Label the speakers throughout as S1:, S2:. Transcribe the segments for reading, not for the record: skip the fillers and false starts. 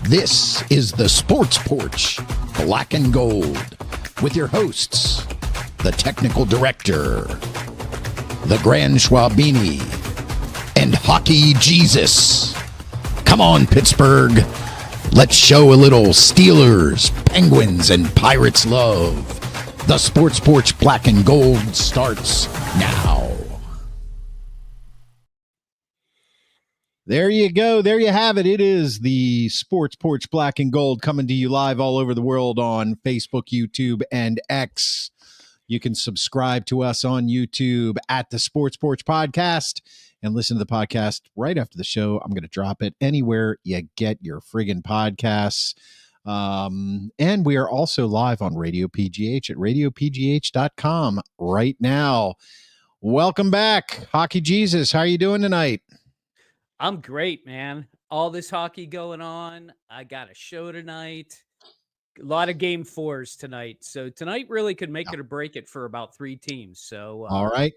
S1: This is the Sports Porch, Black and Gold, with your hosts, the Technical Director, the Grand Schwabini, and Hockey Jesus. Come on, Pittsburgh. Let's show a little Steelers, Penguins, and Pirates love. The Sports Porch Black and Gold starts now. There you go. There you have it. It is the Sports Porch Black and Gold coming to you live all over the world on Facebook, YouTube, and X. You can subscribe to us on YouTube at the Sports Porch Podcast and listen to the podcast right after the show. I'm going to drop it anywhere you get your friggin' podcasts. And we are also live on Radio PGH at radiopgh.com right now. Welcome back, Hockey Jesus. How are you doing tonight?
S2: I'm great, man. All this hockey going on. I got a show tonight. A lot of game fours tonight. So tonight really could make it or break it for about 3 teams. So
S1: all right.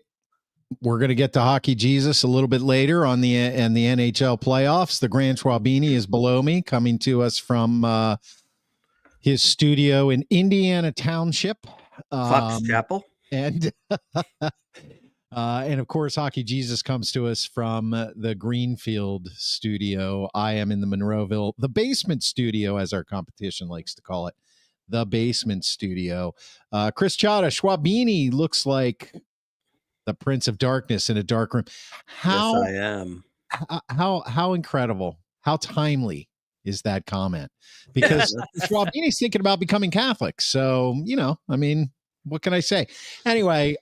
S1: We're going to get to Hockey Jesus a little bit later on the NHL playoffs. The Grand Schwabini is below me, coming to us from his studio in Indiana Township.
S3: Fox Chapel.
S1: And of course, Hockey Jesus comes to us from the Greenfield studio. I am in the Monroeville, the basement studio, as our competition likes to call it, the basement studio. Chris Chata, Schwabini looks like the Prince of Darkness in a dark room.
S3: Yes, I am.
S1: How incredible, how timely is that comment? Because Schwabini's thinking about becoming Catholic. So, I mean, what can I say? Anyway,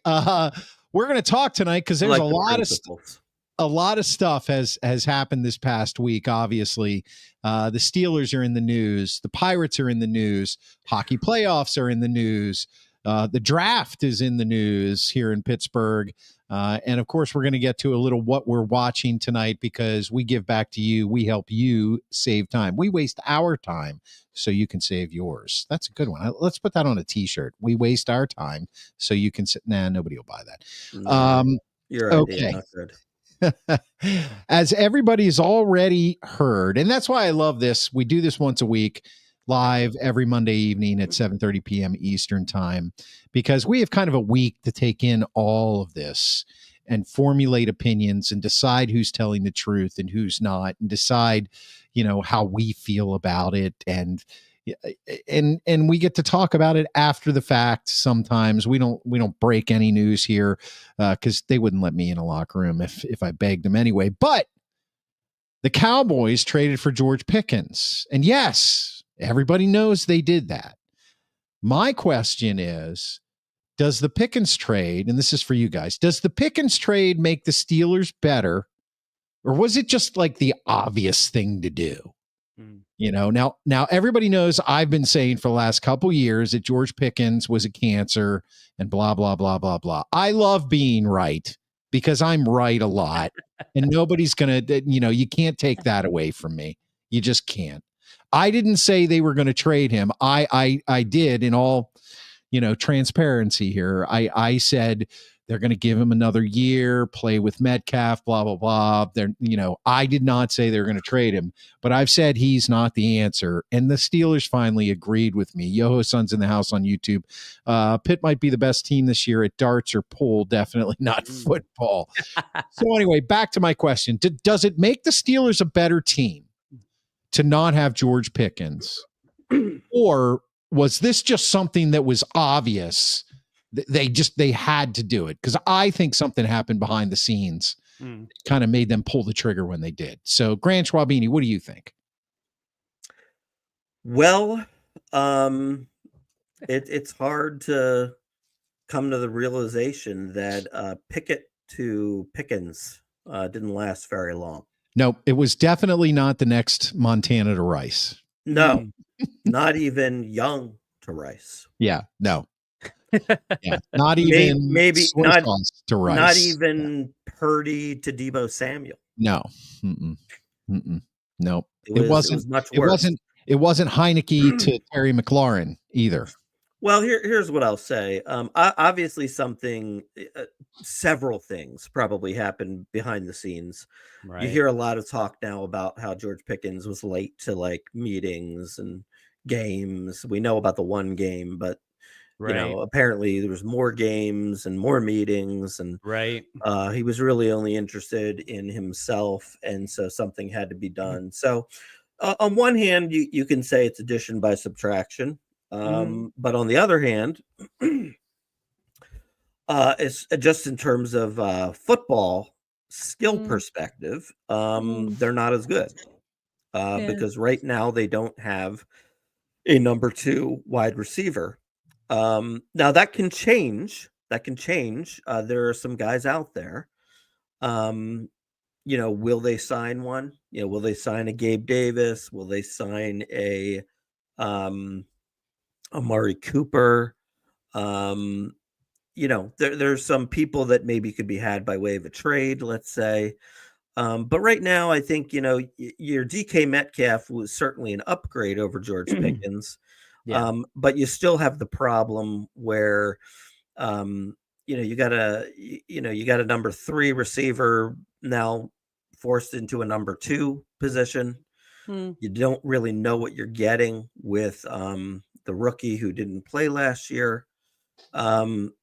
S1: we're going to talk tonight because there's a lot of stuff has happened this past week. Obviously, the Steelers are in the news. The Pirates are in the news. Hockey playoffs are in the news. The draft is in the news here in Pittsburgh. And of course, we're going to get to a little what we're watching tonight because we give back to you. We help you save time. We waste our time so you can save yours. That's a good one. Let's put that on a T-shirt. We waste our time so you can sit. Nah, nobody will buy that.
S3: You're okay. Not good.
S1: As everybody's already heard, and that's why I love this. We do this once a week, live every Monday evening at 7:30 p.m. Eastern time, because we have kind of a week to take in all of this and formulate opinions and decide who's telling the truth and who's not, and decide, how we feel about it. And we get to talk about it after the fact. Sometimes we don't break any news here because they wouldn't let me in a locker room if I begged them anyway. But the Cowboys traded for George Pickens, and yes, everybody knows they did that. My question is, does the Pickens trade, and this is for you guys, does the Pickens trade make the Steelers better, or was it just like the obvious thing to do? Now everybody knows I've been saying for the last couple years that George Pickens was a cancer and blah, blah, blah, blah, blah. I love being right because I'm right a lot, and nobody's going to, you can't take that away from me. You just can't. I didn't say they were going to trade him. I did, in all, transparency here. I said they're going to give him another year, play with Metcalf, blah, blah, blah. I did not say they were going to trade him, but I've said he's not the answer. And the Steelers finally agreed with me. Yoho Son's in the house on YouTube. Pitt might be the best team this year at darts or pool, definitely not football. So anyway, back to my question. Does it make the Steelers a better team to not have George Pickens, or was this just something that was obvious? They had to do it, because I think something happened behind the scenes, kind of made them pull the trigger when they did. So, Grand Schwabini, what do you think?
S3: Well, it's hard to come to the realization that Pickett to Pickens didn't last very long.
S1: No, it was definitely not the next Montana to Rice.
S3: No, not even Young to Rice.
S1: Yeah, no. Yeah, not even
S3: maybe
S1: not to Rice.
S3: Not even Purdy to Deebo Samuel.
S1: No. No.
S3: It wasn't much worse.
S1: It wasn't Heineke to Terry McLaurin either.
S3: Well, here's what I'll say. Obviously, several things probably happened behind the scenes. You
S2: Right.
S3: hear a lot of talk now about how George Pickens was late to like meetings and games. We know about the one game, but
S2: Right.
S3: apparently there was more games and more meetings, and
S2: Right.
S3: he was really only interested in himself, and so something had to be done. So, on one hand, you can say it's addition by subtraction,
S2: Mhm.
S3: but on the other hand, it's just in terms of football skill
S2: Mm,
S3: perspective,
S2: mm,
S3: they're not as good
S2: yeah.
S3: because right now they don't have a number two wide receiver. Now that can change. That can change. There are some guys out there. Um, will they sign one? Will they sign a Gabe Davis? Will they sign a um, Amari Cooper? Um, there's some people that maybe could be had by way of a trade, let's say. But right now, I think your DK Metcalf was certainly an upgrade over George Pickens,
S2: Yeah.
S3: but you still have the problem where um, you got a number three receiver now forced into a number two position.
S2: Mm,
S3: You don't really know what you're getting with the rookie who didn't play last year. Um,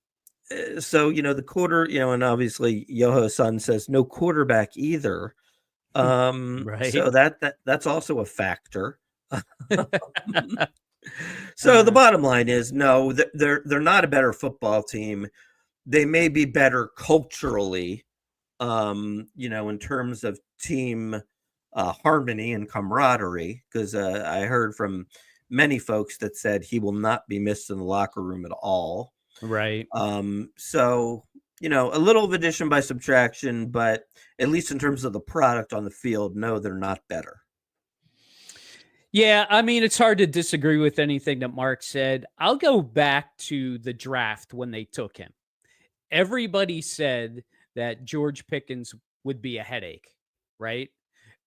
S3: so and obviously Yoho Sun says no quarterback either.
S2: right.
S3: So that's also a factor. So the
S2: Uh,
S3: bottom line is no, they're not a better football team. They may be better culturally, in terms of team harmony and camaraderie, because I heard from many folks that said he will not be missed in the locker room at all.
S2: right.
S3: So, a little of addition by subtraction, but at least in terms of the product on the field, no, they're not better.
S2: Yeah, I mean, it's hard to disagree with anything that Mark said. I'll go back to the draft when they took him. Everybody said that George Pickens would be a headache, right?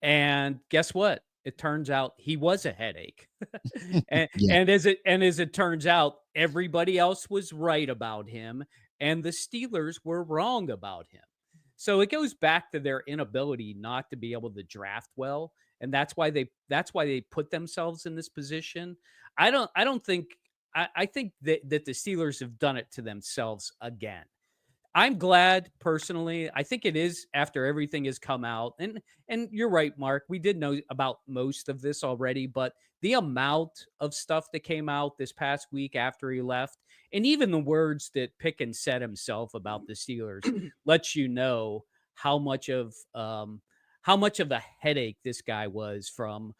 S2: And guess what? It turns out he was a headache. and,
S1: Yeah.
S2: and as it turns out, everybody else was right about him, and the Steelers were wrong about him. So it goes back to their inability not to be able to draft well, and that's why they put themselves in this position. I don't think I think that the Steelers have done it to themselves again. I'm glad personally. I think it is after everything has come out. And you're right, Mark. We did know about most of this already, but the amount of stuff that came out this past week after he left, and even the words that Pickens said himself about the Steelers lets you know how much of a headache this guy was from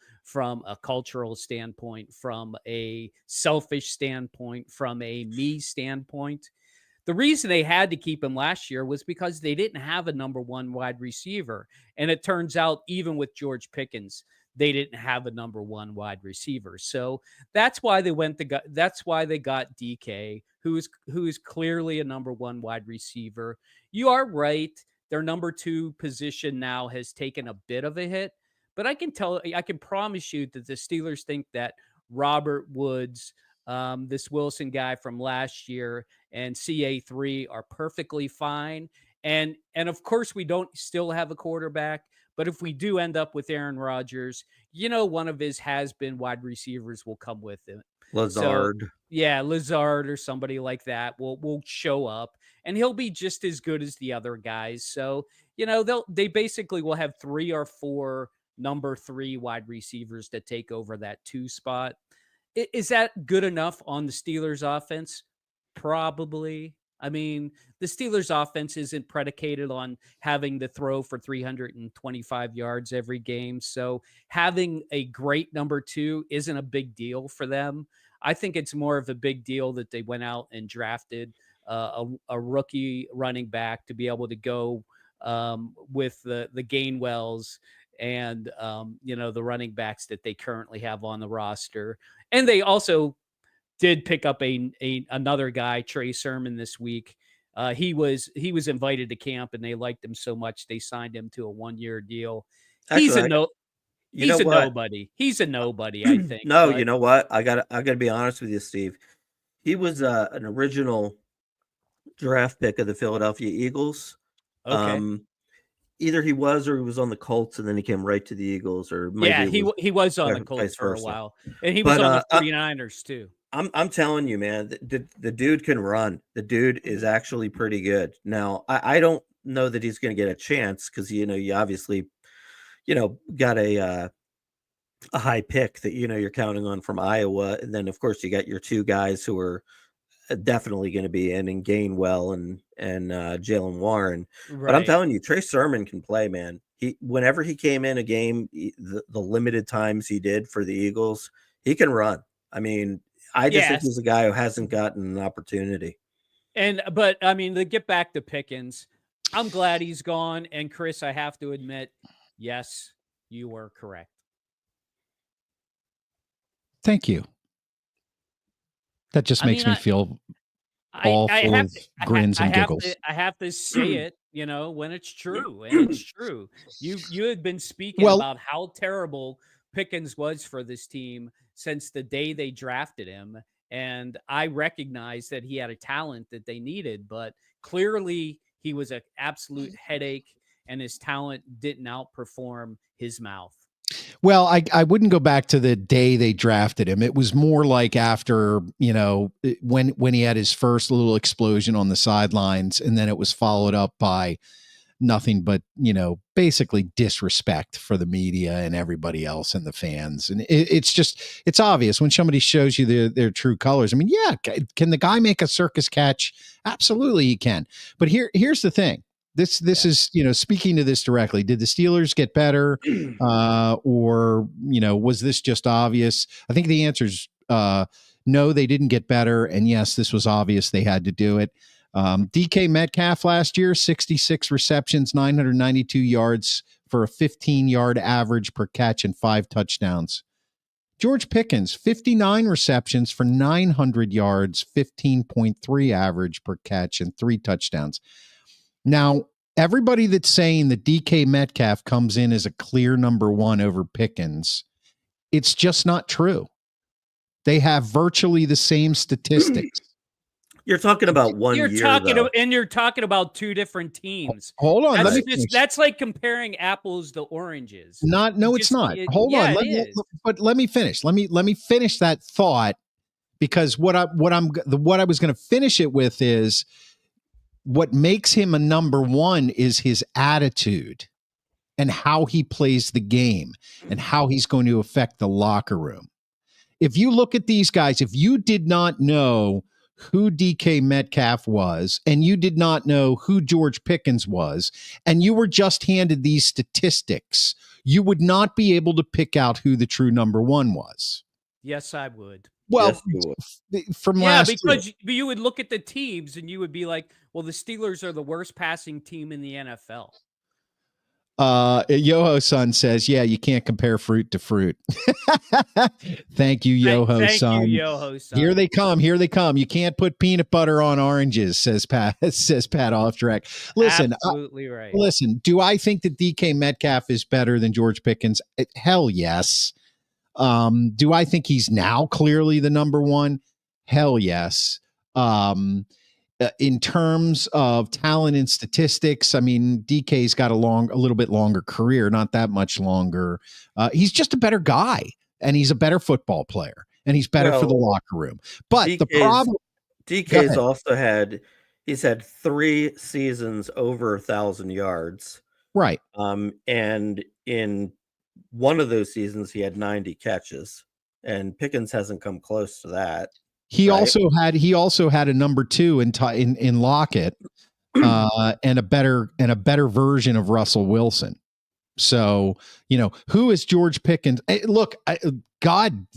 S2: a cultural standpoint, from a selfish standpoint, from a me standpoint. The reason they had to keep him last year was because they didn't have a number one wide receiver. And it turns out, even with George Pickens, they didn't have a number one wide receiver. So that's why that's why they got DK, who is clearly a number one wide receiver. You are right. Their number two position now has taken a bit of a hit, but I can promise you that the Steelers think that Robert Woods, this Wilson guy from last year, and CA3 are perfectly fine. And of course we don't still have a quarterback, but if we do end up with Aaron Rodgers, one of his has been wide receivers will come with him. So
S3: Lazard.
S2: yeah, Lazard or somebody like that will show up, and he'll be just as good as the other guys. So, they basically will have 3 or 4 number 3 wide receivers to take over that 2 spot. Is that good enough on the Steelers offense? Probably. I mean, the Steelers offense isn't predicated on having to throw for 325 yards every game. So having a great number 2 isn't a big deal for them. I think it's more of a big deal that they went out and drafted a rookie running back to be able to go with the Gainwells and the running backs that they currently have on the roster. And they also did pick up another guy, Trey Sermon, this week. He was invited to camp, and they liked him so much they signed him to a 1-year deal. He's a
S3: Actually,
S2: no.
S3: you know
S2: He's a
S3: what?
S2: nobody. He's a nobody, I think.
S3: No,
S2: But
S3: you know what? I gotta be honest with you, Steve. He was an original draft pick of the Philadelphia Eagles.
S2: Okay.
S3: Either he was or he was on the Colts, and then he came right to the Eagles, or maybe
S2: he was on the Colts
S3: vice
S2: for a
S3: versa.
S2: while, and he was on the 49ers too.
S3: I'm telling you, man, the dude can run. The dude is actually pretty good. Now, I don't know that he's going to get a chance because you obviously got a high pick that you're counting on from Iowa, and then of course you got your two guys who are definitely going to be in Gainwell and Jalen Warren.
S2: Right.
S3: But I'm telling you, Trey Sermon can play, man. Whenever he came in a game, the limited times he did for the Eagles, he can run. I mean, I just think he's a guy who hasn't gotten an opportunity.
S2: But I mean, to get back to Pickens, I'm glad he's gone. And Chris, I have to admit, yes, you were correct.
S1: Thank you. That just makes me feel all full of grins and giggles.
S2: I have to say it, when it's true, and it's true. You had been speaking about how terrible Pickens was for this team since the day they drafted him, and I recognize that he had a talent that they needed, but clearly he was an absolute headache, and his talent didn't outperform his mouth.
S1: Well, I wouldn't go back to the day they drafted him. It was more like after, when he had his first little explosion on the sidelines, and then it was followed up by nothing but, basically disrespect for the media and everybody else and the fans. And it's obvious when somebody shows you their true colors. I mean, yeah, can the guy make a circus catch? Absolutely he can. But here's the thing. This is, speaking to this directly, did the Steelers get better? Or, was this just obvious? I think the answer is no, they didn't get better. And yes, this was obvious. They had to do it. DK Metcalf last year, 66 receptions, 992 yards for a 15-yard average per catch and 5 touchdowns. George Pickens, 59 receptions for 900 yards, 15.3 average per catch and 3 touchdowns. Now, everybody that's saying that DK Metcalf comes in as a clear number one over Pickens, it's just not true. They have virtually the same statistics.
S3: You're talking about
S2: you're talking about two different teams.
S1: Hold on.
S2: That's like comparing apples to oranges.
S1: It's not. Hold on. Let me finish. Let me finish that thought, because what I was going to finish it with is what makes him a number one is his attitude and how he plays the game and how he's going to affect the locker room. If you look at these guys, if you did not know who DK Metcalf was, and you did not know who George Pickens was, and you were just handed these statistics, you would not be able to pick out who the true number one was.
S2: Yes, I would.
S1: Well, from last year.
S2: Because you would look at the teams and you would be like, well, the Steelers are the worst passing team in the NFL.
S1: Yoho-san says, yeah, you can't compare fruit to fruit. Thank you, Yoho-san.
S2: Thank you, Yoho-san.
S1: Here they come. You can't put peanut butter on oranges, says Pat Offdrack. Listen,
S2: absolutely right.
S1: Listen, do I think that DK Metcalf is better than George Pickens? Hell yes. Do I think he's now clearly the number one? Hell yes. In terms of talent and statistics, I mean, DK's got a little bit longer career, not that much longer. He's just a better guy, and he's a better football player, and he's better for the locker room. But the problem,
S3: DK's also had 3 seasons over 1,000 yards,
S1: right?
S3: And in one of those seasons, he had 90 catches, and Pickens hasn't come close to that.
S1: He also had a number 2 in Lockett, and a better version of Russell Wilson. So, who is George Pickens? Look, God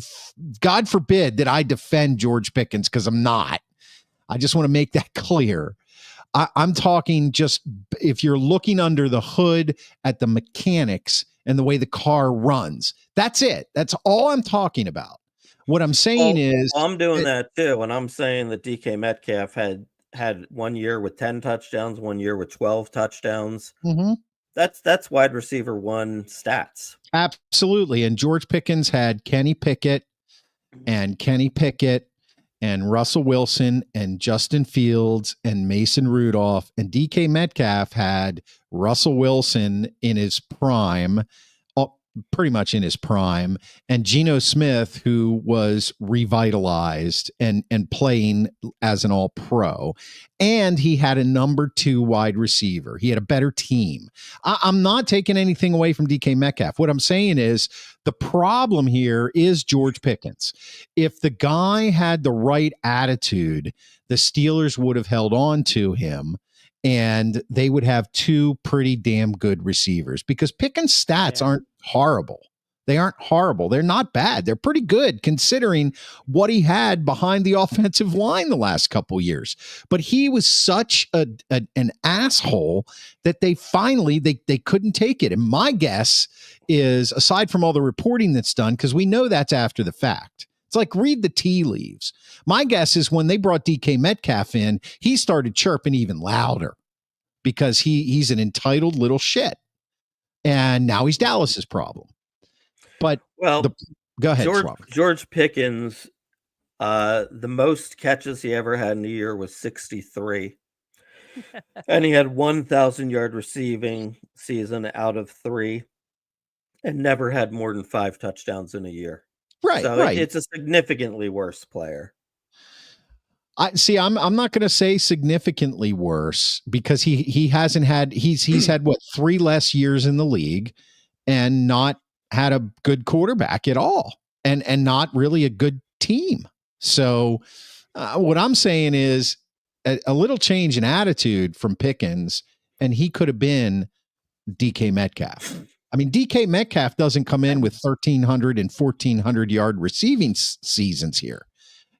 S1: forbid that I defend George Pickens, because I'm not. I just want to make that clear. I'm talking just if you're looking under the hood at the mechanics and the way the car runs. That's it. That's all I'm talking about. What I'm saying is,
S3: I'm doing that too, and I'm saying that DK Metcalf had 1 year with 10 touchdowns, 1 year with 12 touchdowns.
S1: Mm-hmm.
S3: That's wide receiver 1 stats.
S1: Absolutely. And George Pickens had Kenny Pickett, and and Russell Wilson and Justin Fields and Mason Rudolph and DK Metcalf had Russell Wilson in his prime, pretty much in his prime, and Geno Smith, who was revitalized and playing as an all-pro, and he had a number 2 wide receiver. He had a better team. I'm not taking anything away from DK Metcalf. What I'm saying is the problem here is George Pickens. If the guy had the right attitude, the Steelers would have held on to him, and they would have 2 pretty damn good receivers, because Pickens' stats aren't horrible. They aren't horrible. They're not bad. They're pretty good considering what he had behind the offensive line the last couple years. But he was such an asshole that they finally they couldn't take it. And my guess is, aside from all the reporting that's done, because we know that's after the fact, it's like read the tea leaves. My guess is when they brought DK Metcalf in, he started chirping even louder because he's an entitled little shit. And now he's Dallas's problem. But go ahead,
S3: George Pickens, the most catches he ever had in a year was 63. And he had 1,000-yard receiving season out of 3 and never had more than 5 touchdowns in a year.
S1: Right,
S3: so
S1: right.
S3: It's a significantly worse player.
S1: I'm not going to say significantly worse, because he hasn't had he's had what 3 less years in the league and not had a good quarterback at all, and not really a good team. So what I'm saying is a little change in attitude from Pickens, and he could have been DK Metcalf. I mean, DK Metcalf doesn't come in with 1,300 and 1,400 yard receiving seasons here.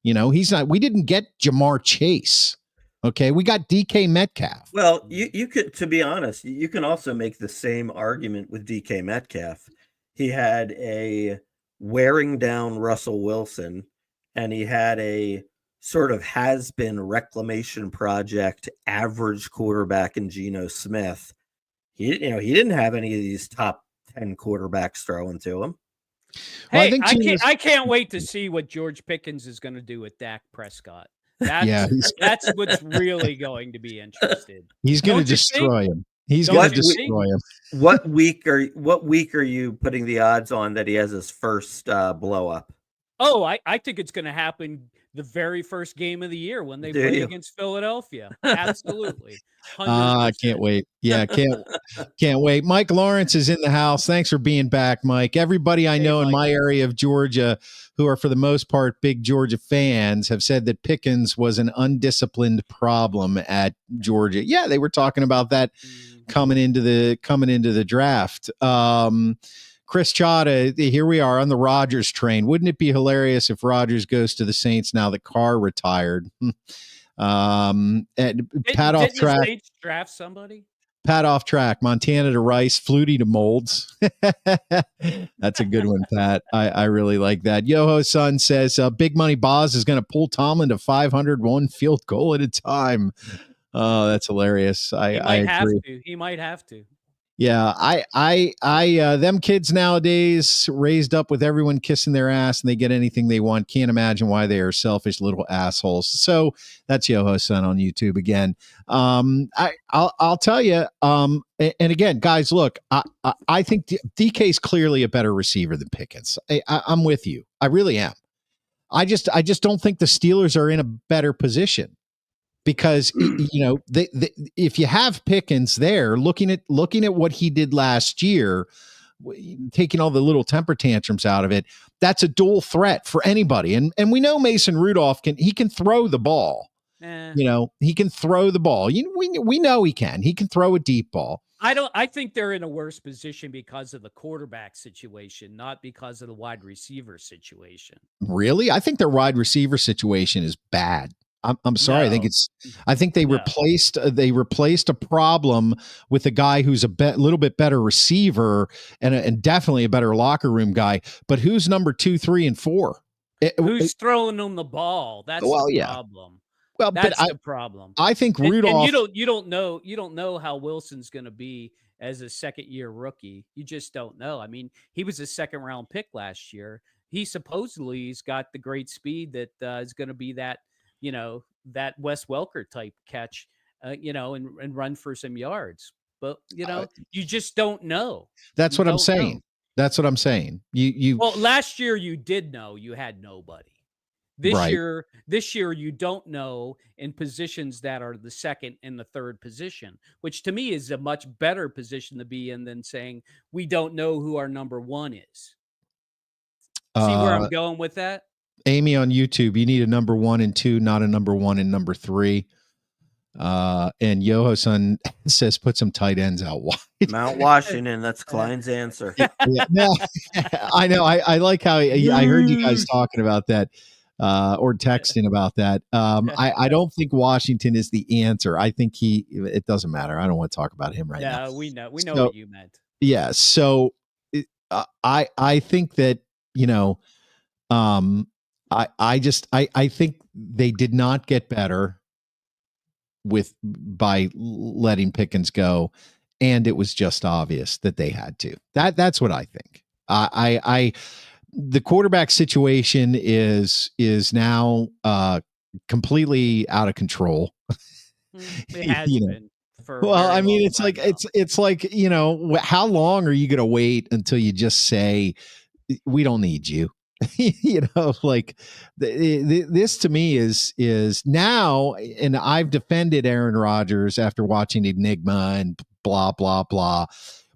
S1: You know, he's not. We didn't get Jamar Chase. Okay, we got DK Metcalf.
S3: Well, you could, to be honest, you can also make the same argument with DK Metcalf. He had a wearing down Russell Wilson, and he had a sort of has-been reclamation project average quarterback in Geno Smith. He didn't have any of these top 10 quarterbacks throwing to him.
S2: Hey, well, I can't wait to see what George Pickens is going to do with Dak Prescott. That's what's really going to be interesting.
S1: He's going to destroy him. He's going to destroy him.
S3: What week are you putting the odds on that he has his first blow up?
S2: Oh, I think it's going to happen the very first game of the year when they play against Philadelphia. Absolutely.
S1: I can't wait. Yeah, can't wait. Mike Lawrence is in the house. Thanks for being back, Mike. Everybody I know in my area of Georgia, who are for the most part big Georgia fans, have said that Pickens was an undisciplined problem at Georgia. Yeah, they were talking about that coming into the draft. Chris Chada, here we are on the Rodgers train. Wouldn't it be hilarious if Rodgers goes to the Saints now that Carr retired? Pat off track.
S2: The Saints draft somebody?
S1: Pat off track. Montana to Rice, Flutie to Molds. That's a good one, Pat. I really like that. Yoho Son says Big Money Boz is going to pull Tomlin to 501 field goal at a time. Oh, that's hilarious. I agree.
S2: He might have to.
S1: Yeah, them kids nowadays raised up with everyone kissing their ass and they get anything they want. Can't imagine why they are selfish little assholes. So that's Yoho Son on YouTube again. I'll tell you. And again, guys, look, I think DK is clearly a better receiver than Pickens. I'm with you. I really am. I just don't think the Steelers are in a better position. Because if you have Pickens there, looking at what he did last year, taking all the little temper tantrums out of it, that's a dual threat for anybody. And we know Mason Rudolph can throw the ball. He can throw the ball. We know he can. He can throw a deep ball.
S2: I think they're in a worse position because of the quarterback situation, not because of the wide receiver situation.
S1: Really? I think their wide receiver situation is bad. I'm sorry.
S2: No.
S1: I think they replaced a problem with a guy who's a little bit better receiver and definitely a better locker room guy. But who's number 2, 3, and 4?
S2: Who's throwing them the ball? That's the problem.
S1: Well,
S2: that's the problem.
S1: I think Rudolph.
S2: And you don't know how Wilson's going to be as a second-year rookie. You just don't know. I mean, he was a second-round pick last year. he supposedly has got the great speed that is going to be that, that Wes Welker type catch, and run for some yards. But, you just don't know.
S1: That's
S2: You
S1: what I'm
S2: don't know.
S1: saying. That's what I'm saying. You
S2: Well, last year you did know you had nobody. This
S1: right.
S2: year, you don't know in positions that are the second and the third position, which to me is a much better position to be in than saying we don't know who our number one is. See where I'm going with that?
S1: Amy on YouTube, you need a number 1 and 2, not a number 1 and number 3. And Yoho-san says put some tight ends out wide.
S3: Mount Washington, that's Klein's answer.
S1: Yeah, no, I know. I like how I heard you guys talking about that or texting about that. I don't think Washington is the answer. I think it doesn't matter. I don't want to talk about him right now.
S2: Yeah, we know what you meant.
S1: Yeah. So I think that, I think they did not get better by letting Pickens go, and it was just obvious that they had to. That's what I think. The quarterback situation is now completely out of control.
S2: It has been.
S1: I mean, it's like how long are you going to wait until you just say we don't need you? This to me is now, and I've defended Aaron Rodgers after watching Enigma and blah blah blah,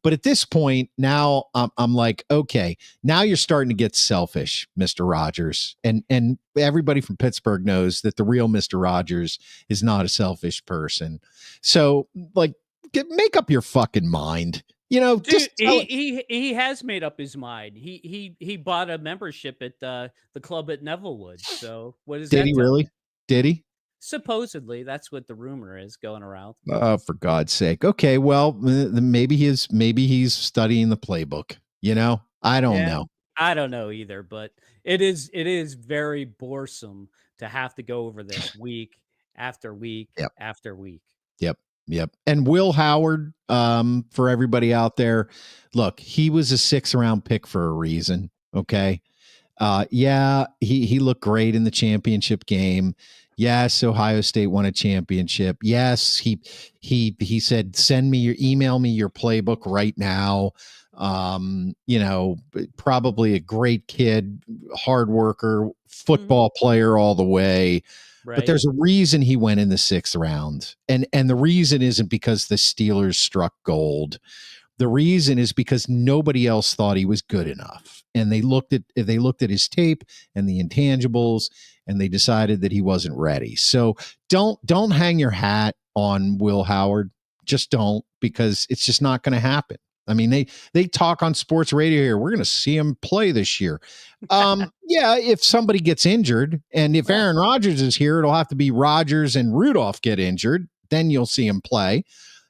S1: but at this point now I'm like, okay, now you're starting to get selfish, Mr. Rodgers, and everybody from Pittsburgh knows that the real Mr. Rodgers is not a selfish person. So make up your fucking mind.
S2: Dude, he has made up his mind. He bought a membership at the club at Nevillewood. So what is that?
S1: Did he really? Did he?
S2: Supposedly, that's what the rumor is going around.
S1: For God's sake. Okay, well, maybe he's studying the playbook. I don't know.
S2: I don't know either, but it is very boresome to have to go over this week after week after week.
S1: Yep. And Will Howard, for everybody out there, look, he was a 6th round pick for a reason. Okay. He looked great in the championship game. Yes, Ohio State won a championship. Yes, he said, email me your playbook right now. Probably a great kid, hard worker, football player all the way.
S2: Right.
S1: But there's a reason he went in the 6th round. And the reason isn't because the Steelers struck gold. The reason is because nobody else thought he was good enough. And they looked at his tape and the intangibles, and they decided that he wasn't ready. So don't hang your hat on Will Howard. Just don't, because it's just not going to happen. I mean, they talk on sports radio here. We're going to see him play this year. If somebody gets injured, and if Aaron Rodgers is here, it'll have to be Rodgers and Rudolph get injured. Then you'll see him play.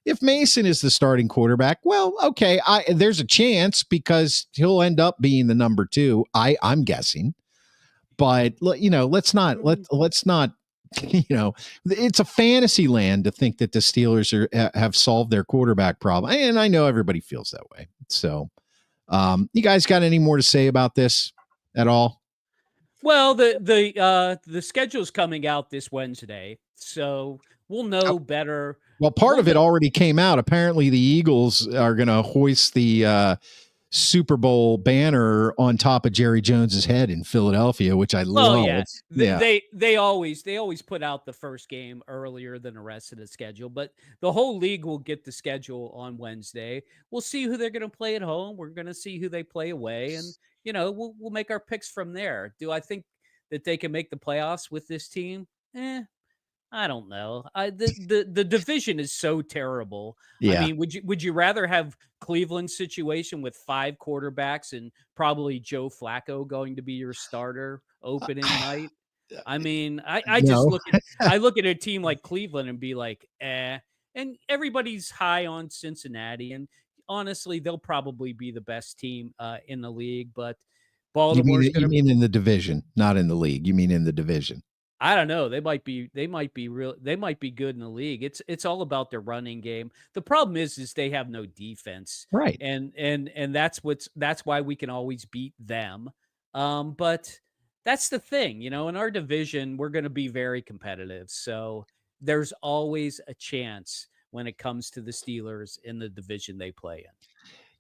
S1: If Mason is the starting quarterback, well, okay, there's a chance because he'll end up being the number 2. I'm guessing, but let's not. It's a fantasy land to think that the Steelers have solved their quarterback problem, and I know everybody feels that way. So, you guys got any more to say about this at all?
S2: Well, the schedule's coming out this Wednesday, so we'll know better.
S1: Well, part of it already came out. Apparently, the Eagles are going to hoist the Super Bowl banner on top of Jerry Jones's head in Philadelphia, which I love.
S2: Yes. They always put out the first game earlier than the rest of the schedule, but the whole league will get the schedule on Wednesday. We'll see who they're going to play at home. We're going to see who they play away, and we'll make our picks from there. Do I think that they can make the playoffs with this team? I don't know. The division is so terrible.
S1: Yeah.
S2: I mean, would you rather have Cleveland's situation with 5 quarterbacks and probably Joe Flacco going to be your starter opening night? I mean, I just look at a team like Cleveland and be like, and everybody's high on Cincinnati, and honestly, they'll probably be the best team in the league. But Baltimore's
S1: you mean in the division, not in the league. You mean in the division.
S2: I don't know. They might be good in the league. It's all about their running game. The problem is they have no defense.
S1: Right.
S2: And that's why we can always beat them. But that's the thing, in our division, we're going to be very competitive. So there's always a chance when it comes to the Steelers in the division they play in.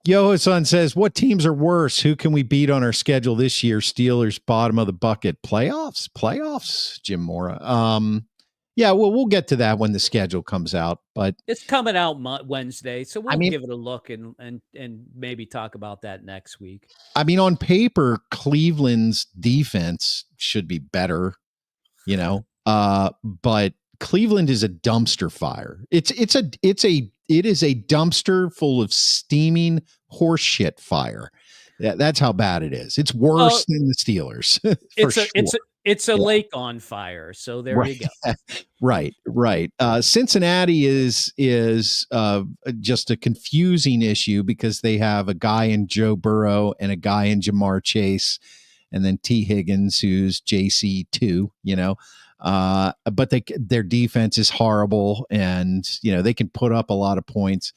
S1: Yo-Son says, what teams are worse? Who can we beat on our schedule this year? Steelers, bottom of the bucket. Playoffs, Jim Mora. Yeah, well, we'll get to that when the schedule comes out. But
S2: it's coming out Wednesday, so we'll
S1: I mean,
S2: give it a look and maybe talk about that next week.
S1: I mean, on paper, Cleveland's defense should be better, but Cleveland is a dumpster fire. It is a dumpster full of steaming horseshit fire. That's how bad it is. It's worse than the Steelers.
S2: It's a lake on fire. So there you go.
S1: Right. Cincinnati is just a confusing issue because they have a guy in Joe Burrow and a guy in Jamar Chase, and then T. Higgins, who's JC2. But their defense is horrible, and they can put up a lot of points.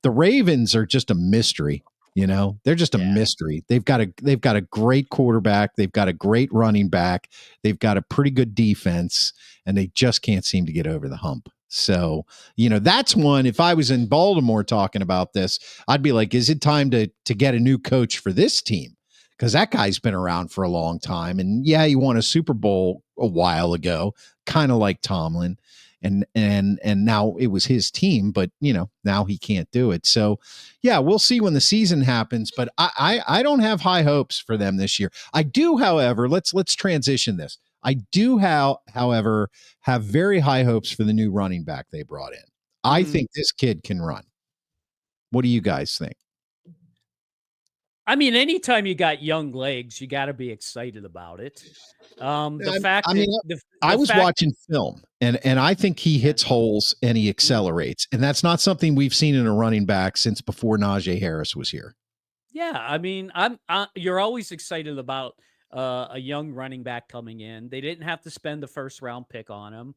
S1: The Ravens are just a mystery. They're just a mystery. They've got a great quarterback. They've got a great running back. They've got a pretty good defense, and they just can't seem to get over the hump. So, that's one. If I was in Baltimore talking about this, I'd be like, is it time to get a new coach for this team? Because that guy's been around for a long time. And yeah, he won a Super Bowl a while ago, kind of like Tomlin. And now it was his team, but now he can't do it. So yeah, we'll see when the season happens, but I don't have high hopes for them this year. I do, however, let's transition this. I do, however, have very high hopes for the new running back they brought in. I think this kid can run. What do you guys think?
S2: I mean, anytime you got young legs, you got to be excited about it. I was
S1: watching film, and I think he hits holes and he accelerates, and that's not something we've seen in a running back since before Najee Harris was here.
S2: Yeah, I mean, you're always excited about a young running back coming in. They didn't have to spend the first round pick on him.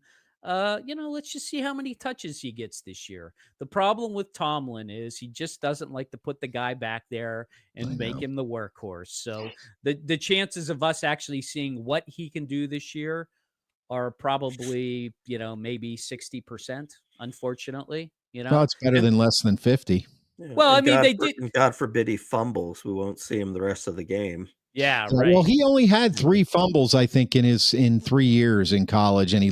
S2: Let's just see how many touches he gets this year. The problem with Tomlin is he just doesn't like to put the guy back there and make him the workhorse. So the chances of us actually seeing what he can do this year are probably, maybe 60%, unfortunately.
S1: No, it's better than less than 50.
S3: Yeah, well, I mean, they did. God forbid he fumbles. We won't see him the rest of the game.
S2: Yeah, right.
S1: Well, he only had 3 fumbles, I think, in 3 years in college, and he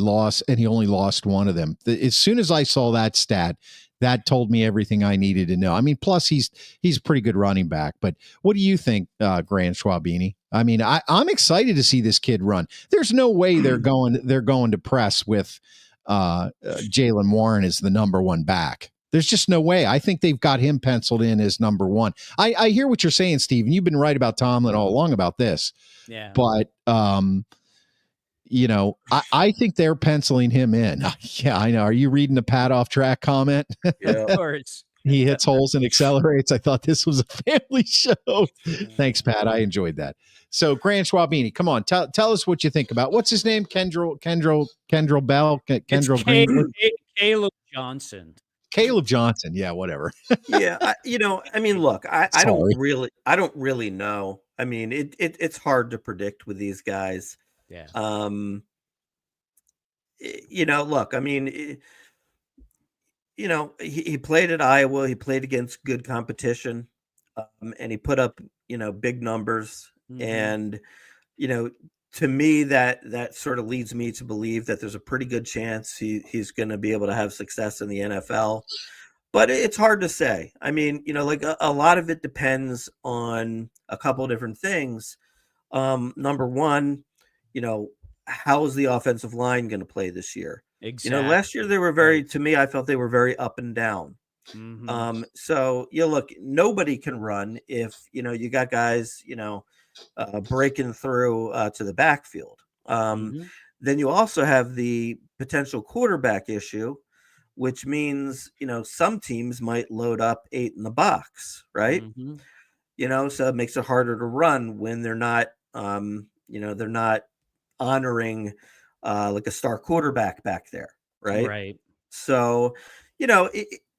S1: only lost one of them. As soon as I saw that stat, that told me everything I needed to know. I mean, plus he's a pretty good running back. But what do you think, Grant Schwabini? I mean, I'm excited to see this kid run. There's no way they're going to press with Jaylen Warren as the number 1 back. There's just no way. I think they've got him penciled in as number 1. I hear what you're saying, Steve, and you've been right about Tomlin all along about this.
S2: Yeah.
S1: But, I think they're penciling him in. Yeah, I know. Are you reading the Pat off track comment?
S3: Yeah.
S2: Of course.
S1: He hits holes and accelerates. I thought this was a family show. Thanks, Pat. I enjoyed that. So, Grant Schwabini, come on, tell us what you think about what's his name? Kendrell Bell, Kendrell Greenwood,
S2: Caleb Johnson.
S1: Caleb Johnson. Yeah, whatever.
S3: Yeah. I mean, look, I don't really know. I mean, it's hard to predict with these guys.
S2: Yeah.
S3: Look, I mean, he played at Iowa. He played against good competition, and he put up, big numbers. Mm-hmm. And, to me, that sort of leads me to believe that there's a pretty good chance he's going to be able to have success in the NFL. But it's hard to say. I mean, like a lot of it depends on a couple of different things. Number one, how is the offensive line going to play this year?
S2: Exactly.
S3: Last year they were to me, I felt they were very up and down. Mm-hmm. So look, nobody can run if, you got guys, breaking through to the backfield. Then you also have the potential quarterback issue, which means, some teams might load up 8 in the box, right? Mm-hmm. So it makes it harder to run when they're not, they're not honoring like a star quarterback back there, right?
S2: Right.
S3: So,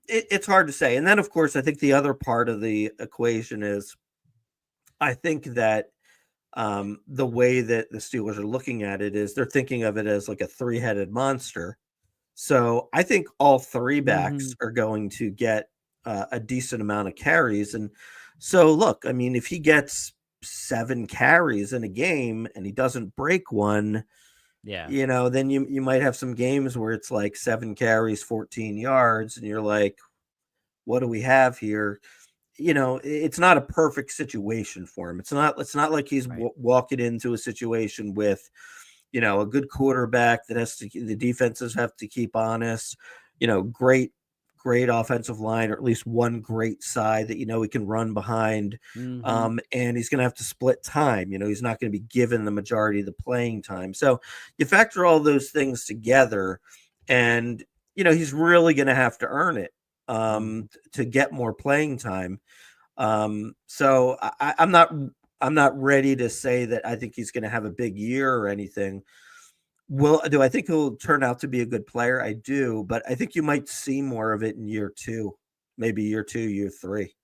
S3: it's hard to say. And then, of course, I think the other part of the equation is I think that The way that the Steelers are looking at it is they're thinking of it as like a three-headed monster. So I think all three backs are going to get a decent amount of carries. And so, look, I mean, if he gets 7 carries in a game and he doesn't break one, then you might have some games where it's like 7 carries, 14 yards, and you're like, what do we have here? It's not a perfect situation for him. It's not like he's walking into a situation with, a good quarterback that the defenses have to keep honest, great offensive line, or at least one great side that, he can run behind. And he's going to have to split time. He's not going to be given the majority of the playing time. So you factor all those things together and, he's really going to have to earn it to get more playing time. So I'm not ready to say that I think he's going to have a big year or anything. Do I think he'll turn out to be a good player? I do, but I think you might see more of it in year 2, maybe year 2, year 3.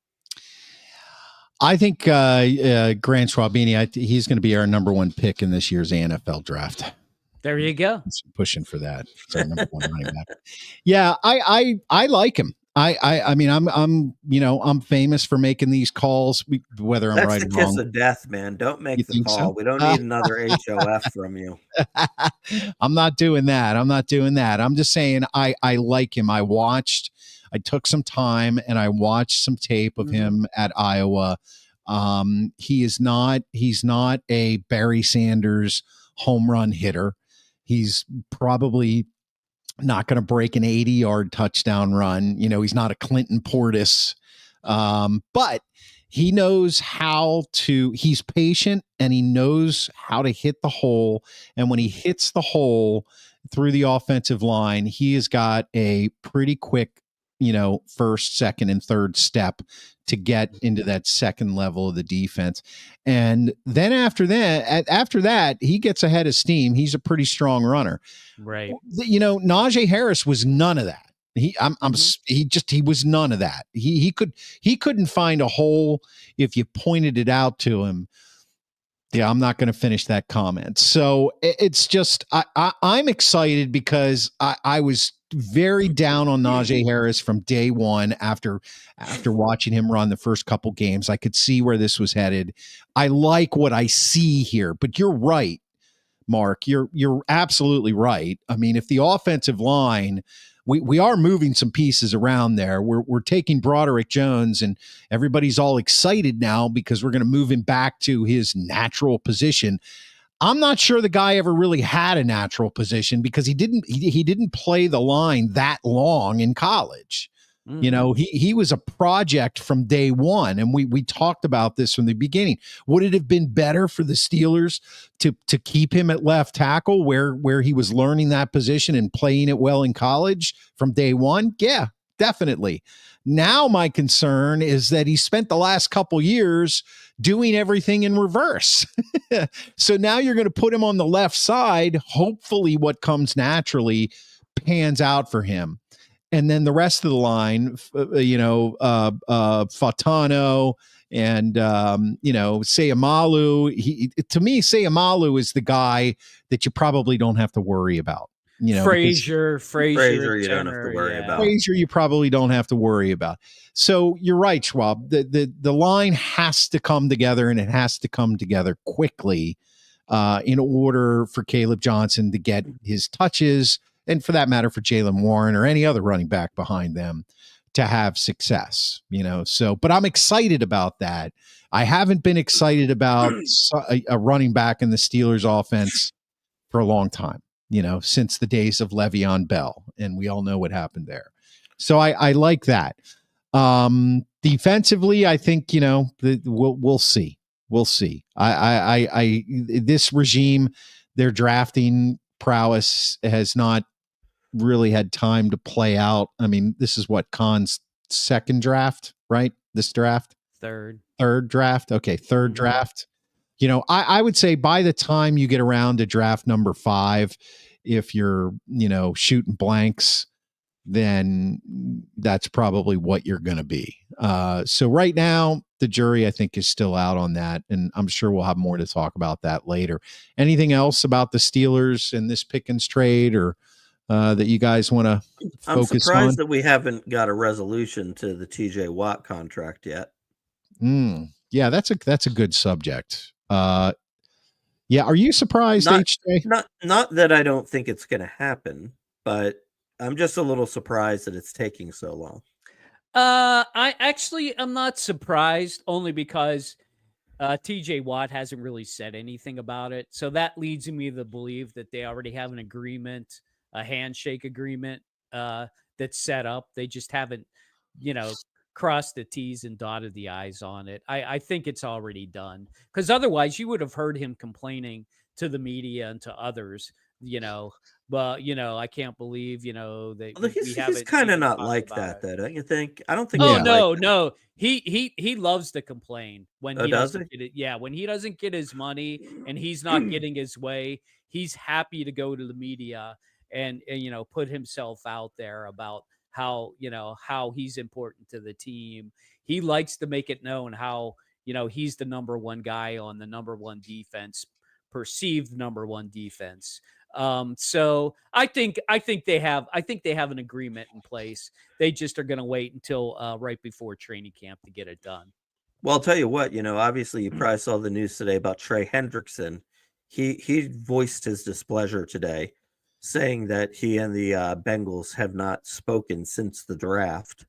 S1: I think Grant Schwabini, he's going to be our number 1 pick in this year's NFL draft.
S2: There you go.
S1: I'm pushing for that. It's our number 1 running back. Yeah, I like him. I mean, I'm famous for making these calls, whether I'm right or wrong.
S3: That's the kiss of death, man. Don't make the call. So? We don't need another HOF from you.
S1: I'm not doing that. I'm just saying I like him. I took some time and I watched some tape of him at Iowa. He's not a Barry Sanders home run hitter. He's probably not going to break an 80-yard touchdown run. He's not a Clinton Portis, but he knows he's patient and he knows how to hit the hole. And when he hits the hole through the offensive line, he has got a pretty quick, first, second, and third step to get into that second level of the defense. And then after that, he gets ahead of steam. He's a pretty strong runner.
S2: Right.
S1: Najee Harris was none of that. He was none of that. He couldn't find a hole if you pointed it out to him. Yeah, I'm not going to finish that comment. So it's just, I'm excited because I was very down on Najee Harris from day one after watching him run the first couple games. I could see where this was headed. I like what I see here, but you're right, Mark. You're absolutely right. I mean, if the offensive line, we are moving some pieces around there. We're taking Broderick Jones, and everybody's all excited now because we're going to move him back to his natural position. I'm not sure the guy ever really had a natural position because he didn't play the line that long in college. He was a project from day one, and we talked about this from the beginning. Would it have been better for the Steelers to keep him at left tackle where he was learning that position and playing it well in college from day one? Yeah, definitely. Now my concern is that he spent the last couple years doing everything in reverse. So now you're going to put him on the left side. Hopefully what comes naturally pans out for him. And then the rest of the line, Fatano and, Sayamalu. To me, Sayamalu is the guy that you probably don't have to worry about.
S2: Frazier,
S3: you don't have to worry about.
S1: Frazier, you probably don't have to worry about. So you're right, Schwab. The line has to come together, and it has to come together quickly in order for Caleb Johnson to get his touches, and for that matter, for Jaylen Warren or any other running back behind them to have success. So, but I'm excited about that. I haven't been excited about a running back in the Steelers offense for a long time. Since the days of Le'Veon Bell, and we all know what happened there. So I like that. Defensively, I think, we'll see. We'll see. This regime, their drafting prowess has not really had time to play out. I mean, this is what Khan's second draft, right? This draft?
S2: Third
S1: draft. Okay. Third draft. I would say by the time you get around to draft number 5, if you're, shooting blanks, then that's probably what you're going to be. So right now, the jury, I think, is still out on that, and I'm sure we'll have more to talk about that later. Anything else about the Steelers and this Pickens trade, or that you guys want to
S3: I'm
S1: focus
S3: surprised
S1: on?
S3: that we haven't got a resolution to the TJ Watt contract yet.
S1: Yeah, that's a good subject. Yeah, are you surprised, HJ?
S3: Not that I don't think it's going to happen, but I'm just a little surprised that it's taking so long.
S2: I'm not surprised, only because TJ Watt hasn't really said anything about it. So that leads me to believe that they already have an agreement, a handshake agreement that's set up. They just haven't, crossed the T's and dotted the I's on it. I think it's already done, because otherwise you would have heard him complaining to the media and to others, well, I can't believe, that
S3: Although
S2: we
S3: he's
S2: haven't
S3: kind of
S2: even
S3: not
S2: talked
S3: like
S2: about
S3: that,
S2: it.
S3: though, don't you think? I don't think
S2: Oh
S3: he's like that.
S2: no. He loves to complain when
S3: Oh,
S2: he
S3: does he?
S2: doesn't get it. Yeah, when he doesn't get his money and he's not getting his way, he's happy to go to the media and put himself out there about how he's important to the team. He likes to make it known how, he's the number one guy on the number one defense, perceived number one defense. So I think they have an agreement in place. They just are going to wait until right before training camp to get it done.
S3: Well, I'll tell you what, obviously you probably saw the news today about Trey Hendrickson. He voiced his displeasure today, saying that he and the Bengals have not spoken since the draft.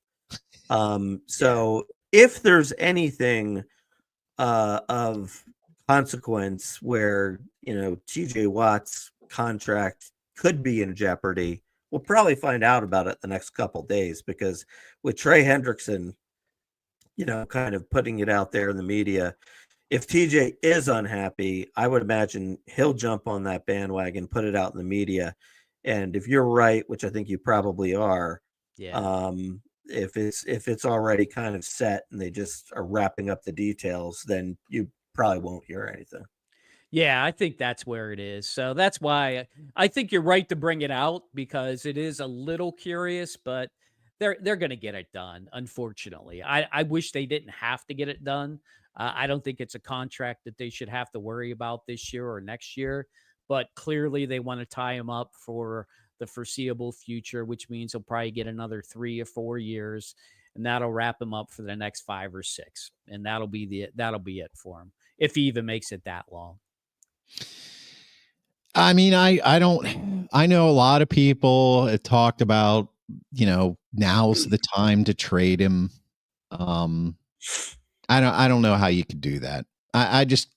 S3: So if there's anything of consequence where, TJ Watt's contract could be in jeopardy, we'll probably find out about it the next couple days, because with Trey Hendrickson, kind of putting it out there in the media, if TJ is unhappy, I would imagine he'll jump on that bandwagon, put it out in the media. And if you're right, which I think you probably are, if it's already kind of set and they just are wrapping up the details, then you probably won't hear anything.
S2: Yeah, I think that's where it is. So that's why I think you're right to bring it out, because it is a little curious, but they're going to get it done. Unfortunately, I wish they didn't have to get it done. I don't think it's a contract that they should have to worry about this year or next year, but clearly they want to tie him up for the foreseeable future, which means he'll probably get another 3 or 4 years, and that'll wrap him up for the next 5 or 6, and that'll be it for him, if he even makes it that long.
S1: I mean, I know a lot of people have talked about, now's the time to trade him. I don't know how you could do that. I just,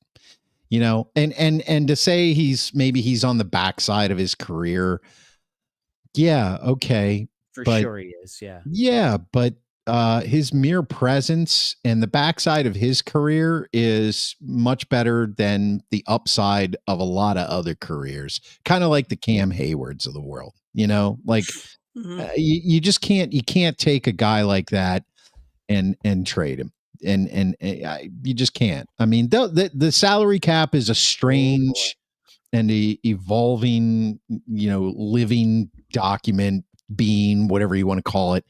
S1: and to say he's on the backside of his career. Yeah. Okay.
S2: For sure he is. Yeah.
S1: Yeah. But his mere presence and the backside of his career is much better than the upside of a lot of other careers. Kind of like the Cam Haywards of the world, you just can't take a guy like that and trade him. And you just can't. I mean, the salary cap is a strange and evolving, living document, being, whatever you want to call it.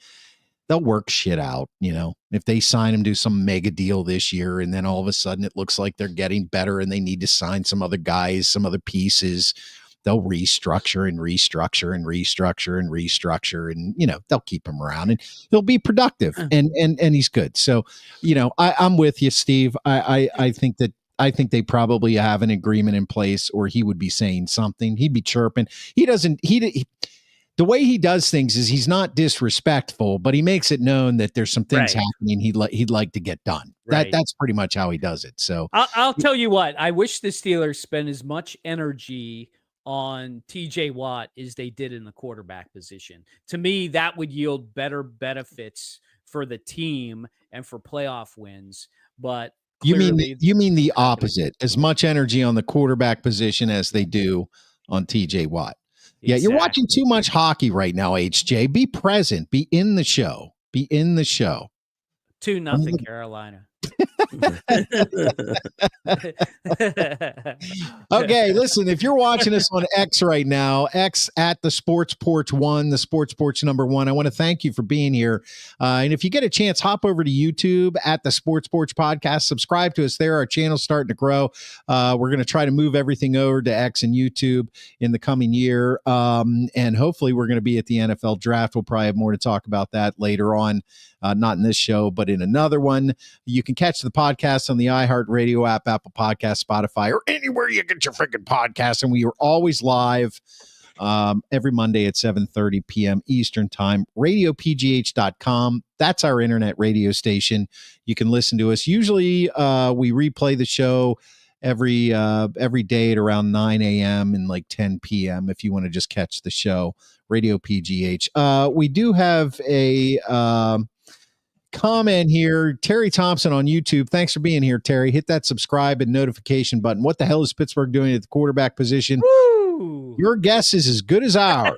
S1: They'll work shit out, if they sign him to some mega deal this year, and then all of a sudden it looks like they're getting better and they need to sign some other guys, some other pieces. They'll restructure and restructure and restructure and restructure, and they'll keep him around and he'll be productive and he's good. So, I'm with you, Steve. I think they probably have an agreement in place, or he would be saying something. He'd be chirping. The way he does things is he's not disrespectful, but he makes it known that there's some things happening he'd like to get done. Right. That's pretty much how he does it. So
S2: I'll tell you what, I wish the Steelers spend as much energy on TJ Watt as they did in the quarterback position. To me, that would yield better benefits for the team and for playoff wins. But
S1: you mean the opposite, as much energy on the quarterback position as they do on TJ Watt. Yeah, you're watching too much hockey right now, HJ. Be present. Be in the show. 2-0
S2: Carolina.
S1: Okay, listen, if you're watching us on X right now, X at the Sports Porch 1, the Sports Porch #1, I want to thank you for being here. And if you get a chance, hop over to YouTube at the Sports Porch Podcast. Subscribe to us there. Our channel's starting to grow. We're going to try to move everything over to X and YouTube in the coming year. And hopefully we're going to be at the NFL Draft. We'll probably have more to talk about that later on. Not in this show, but in another one. You can catch the podcast on the iHeartRadio app, Apple Podcasts, Spotify, or anywhere you get your freaking podcasts. And we are always live every Monday at 7:30 p.m. Eastern Time. RadioPGH.com. That's our internet radio station. You can listen to us. Usually we replay the show every day at around 9 a.m. and like 10 p.m. if you want to just catch the show. Radio PGH. We do have a comment here. Terry Thompson on YouTube. Thanks for being here, Terry. Hit that subscribe and notification button. What the hell is Pittsburgh doing at the quarterback position?
S2: Woo!
S1: Your guess is as good as ours.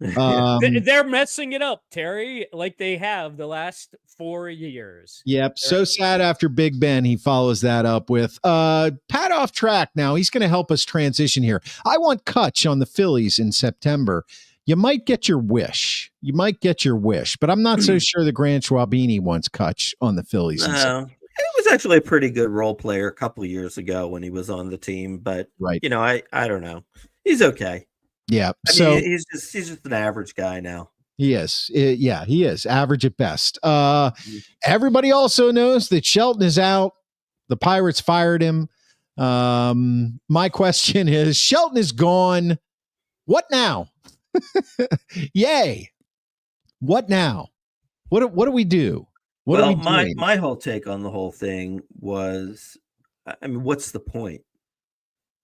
S2: They're messing it up, Terry, like they have the last 4 years.
S1: Yep. So sad after Big Ben, he follows that up with Pat off track now. He's going to help us transition here. I want Kutch on the Phillies in September. You might get your wish. But I'm not so sure the Grant Schwabini wants Kutch on the Phillies.
S3: No, he was actually a pretty good role player a couple of years ago when he was on the team. But
S1: right,
S3: I don't know. He's okay.
S1: Yeah.
S3: I mean, he's just an average guy now.
S1: He is. He is average at best. Everybody also knows that Shelton is out. The Pirates fired him. My question is, Shelton is gone. What now? Yay. What now? What do we do? What are we doing?
S3: My whole take on the whole thing was, I mean, what's the point?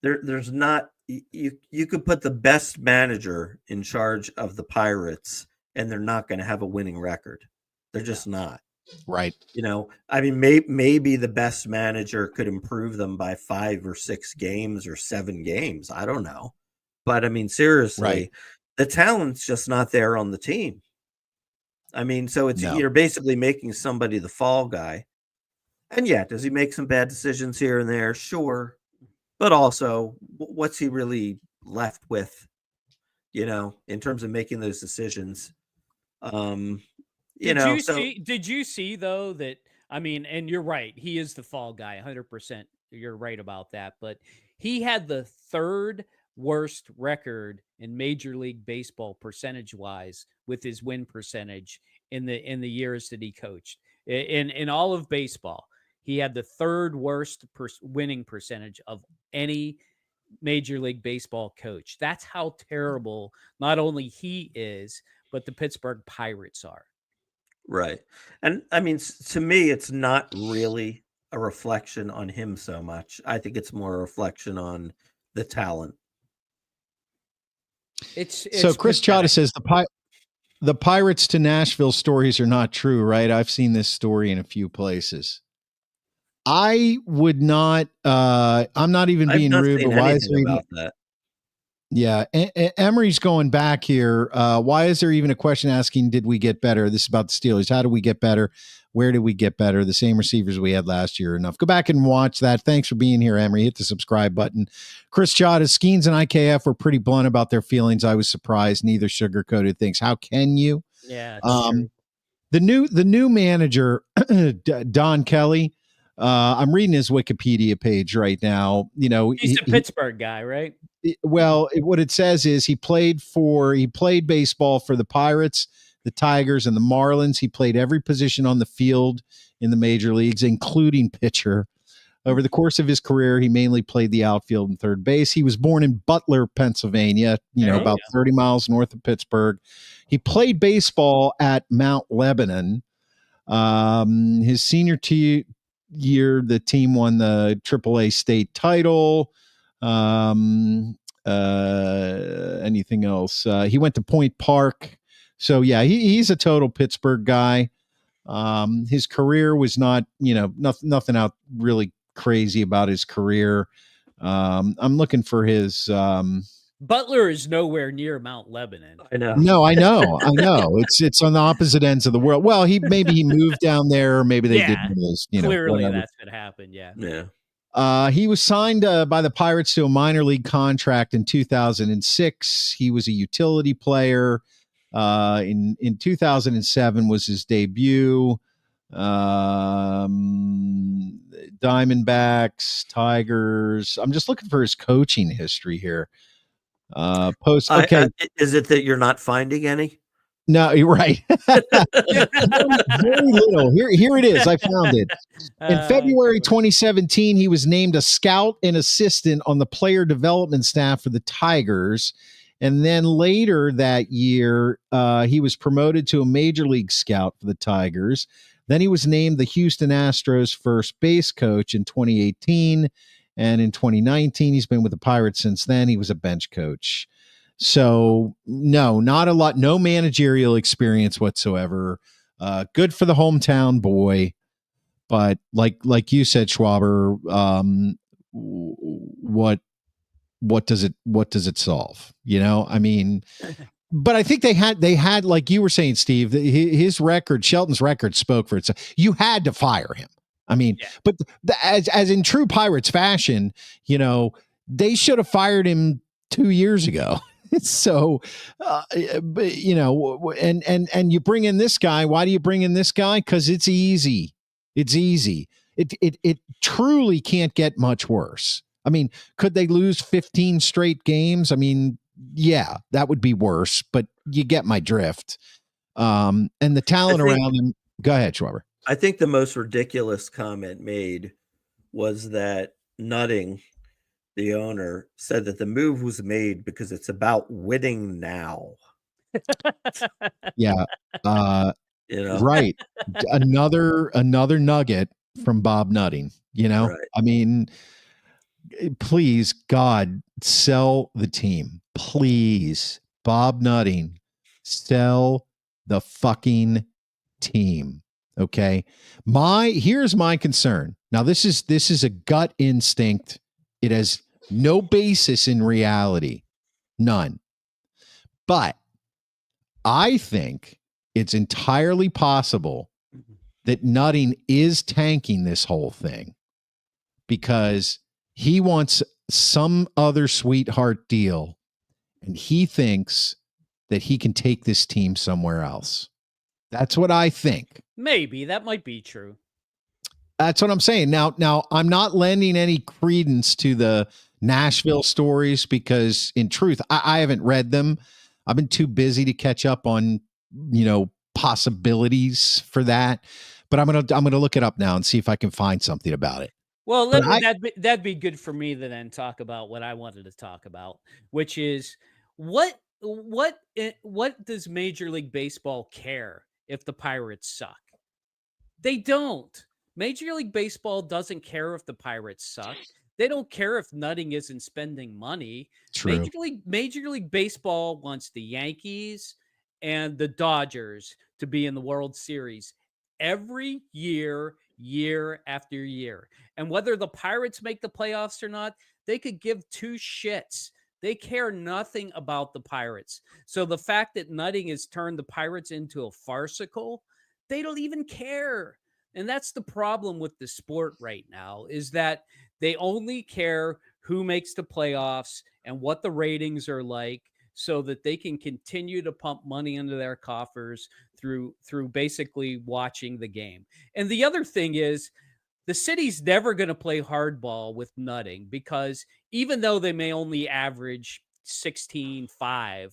S3: There's not, you could put the best manager in charge of the Pirates and they're not going to have a winning record. They're just not.
S1: Right.
S3: I mean, maybe the best manager could improve them by 5 or 6 games or 7 games. I don't know. But I mean, seriously,
S1: right.
S3: The talent's just not there on the team. I mean, so you're basically making somebody the fall guy. And yeah, does he make some bad decisions here and there? Sure. But also, what's he really left with, in terms of making those decisions?
S2: Did you see though that, I mean, and you're right, he is the fall guy, 100%. You're right about that. But he had the 3rd worst record in Major League Baseball percentage-wise with his win percentage in the years that he coached. In all of baseball, he had the 3rd worst winning percentage of any Major League Baseball coach. That's how terrible not only he is, but the Pittsburgh Pirates are.
S3: Right. And I mean, to me, it's not really a reflection on him so much. I think it's more a reflection on the talent.
S2: It's
S1: so Chris Chada says the Pirates to Nashville stories are not true, right? I've seen this story in a few places. I would not. I'm not even being rude, but why is there even
S3: that?
S1: Yeah, Emery's going back here. Why is there even a question asking, did we get better? This is about the Steelers. How do we get better? Where did we get better? The same receivers we had last year. Enough. Go back and watch that. Thanks for being here, Emery. Hit the subscribe button. Chris Chada, Skeens and IKF were pretty blunt about their feelings. I was surprised. Neither sugarcoated things. How can you?
S2: Yeah.
S1: The new manager, Don Kelly. I'm reading his Wikipedia page right now.
S2: He's a Pittsburgh guy, right?
S1: Well, what it says is he played baseball for the Pirates, the Tigers, and the Marlins. He played every position on the field in the major leagues, including pitcher. Over the course of his career, he mainly played the outfield and third base. He was born in Butler, Pennsylvania, about 30 miles north of Pittsburgh. He played baseball at Mount Lebanon. His senior year, the team won the AAA state title. Anything else? He went to Point Park. So yeah, he's a total Pittsburgh guy. His career was not, nothing out really crazy about his career. I'm looking for his,
S2: Butler is nowhere near Mount Lebanon.
S3: I know.
S1: No, I know. It's on the opposite ends of the world. Well, maybe he moved down there, or maybe they did.
S2: Clearly, that's what happened. Yeah.
S3: Yeah.
S1: He was signed by the Pirates to a minor league contract in 2006. He was a utility player. In 2007 was his debut. Diamondbacks, Tigers. I'm just looking for his coaching history here. Okay.
S3: Is it that you're not finding any?
S1: No, you're right. Very little. Here it is. I found it. In February 2017, he was named a scout and assistant on the player development staff for the Tigers. And then later that year, he was promoted to a major league scout for the Tigers. Then he was named the Houston Astros first base coach in 2018. And in 2019, he's been with the Pirates since then. He was a bench coach. So no, not a lot, no managerial experience whatsoever. Good for the hometown boy. But like you said, Schwaber, what does it solve? You know, I mean, but I think they had like you were saying, Steve, his record, Shelton's record spoke for itself. You had to fire him. I mean, but as in true Pirates fashion, you know, they should have fired him 2 years ago. So, but, you know, and you bring in this guy. Why do you bring in this guy? Because it's easy. It's easy. It truly can't get much worse. I mean, could they lose 15 straight games? I mean, yeah, that would be worse, but you get my drift. And the talent around him. Go ahead, Schwaber.
S3: I think the most ridiculous comment made was that Nutting, the owner, said that the move was made because it's about winning now.
S1: Yeah.
S3: You know,
S1: right. Another nugget from Bob Nutting, you know,
S3: right.
S1: I mean, please, God, sell the team. Please, Bob Nutting, sell the fucking team. Okay. Here's my concern. Now, this is a gut instinct. It has no basis in reality. None. But I think it's entirely possible that Nutting is tanking this whole thing because he wants some other sweetheart deal and he thinks that he can take this team somewhere else. That's what I think.
S2: Maybe that might be true.
S1: That's what I'm saying. Now I'm not lending any credence to the Nashville stories because in truth, I haven't read them. I've been too busy to catch up on, you know, possibilities for that. But I'm gonna look it up now and see if I can find something about it.
S2: Well, that'd be good for me to then talk about what I wanted to talk about, which is what does Major League Baseball care if the Pirates suck? They don't. Major League Baseball doesn't care if the Pirates suck. They don't care if Nutting isn't spending money.
S1: True.
S2: Major League Baseball wants the Yankees and the Dodgers to be in the World Series every year after year. And whether the Pirates make the playoffs or not, they could give two shits. They care nothing about the Pirates. So the fact that Nutting has turned the Pirates into a farcical, they don't even care. And that's the problem with the sport right now, is that they only care who makes the playoffs and what the ratings are like so that they can continue to pump money into their coffers through basically watching the game. And the other thing is the city's never going to play hardball with Nutting because even though they may only average 16.5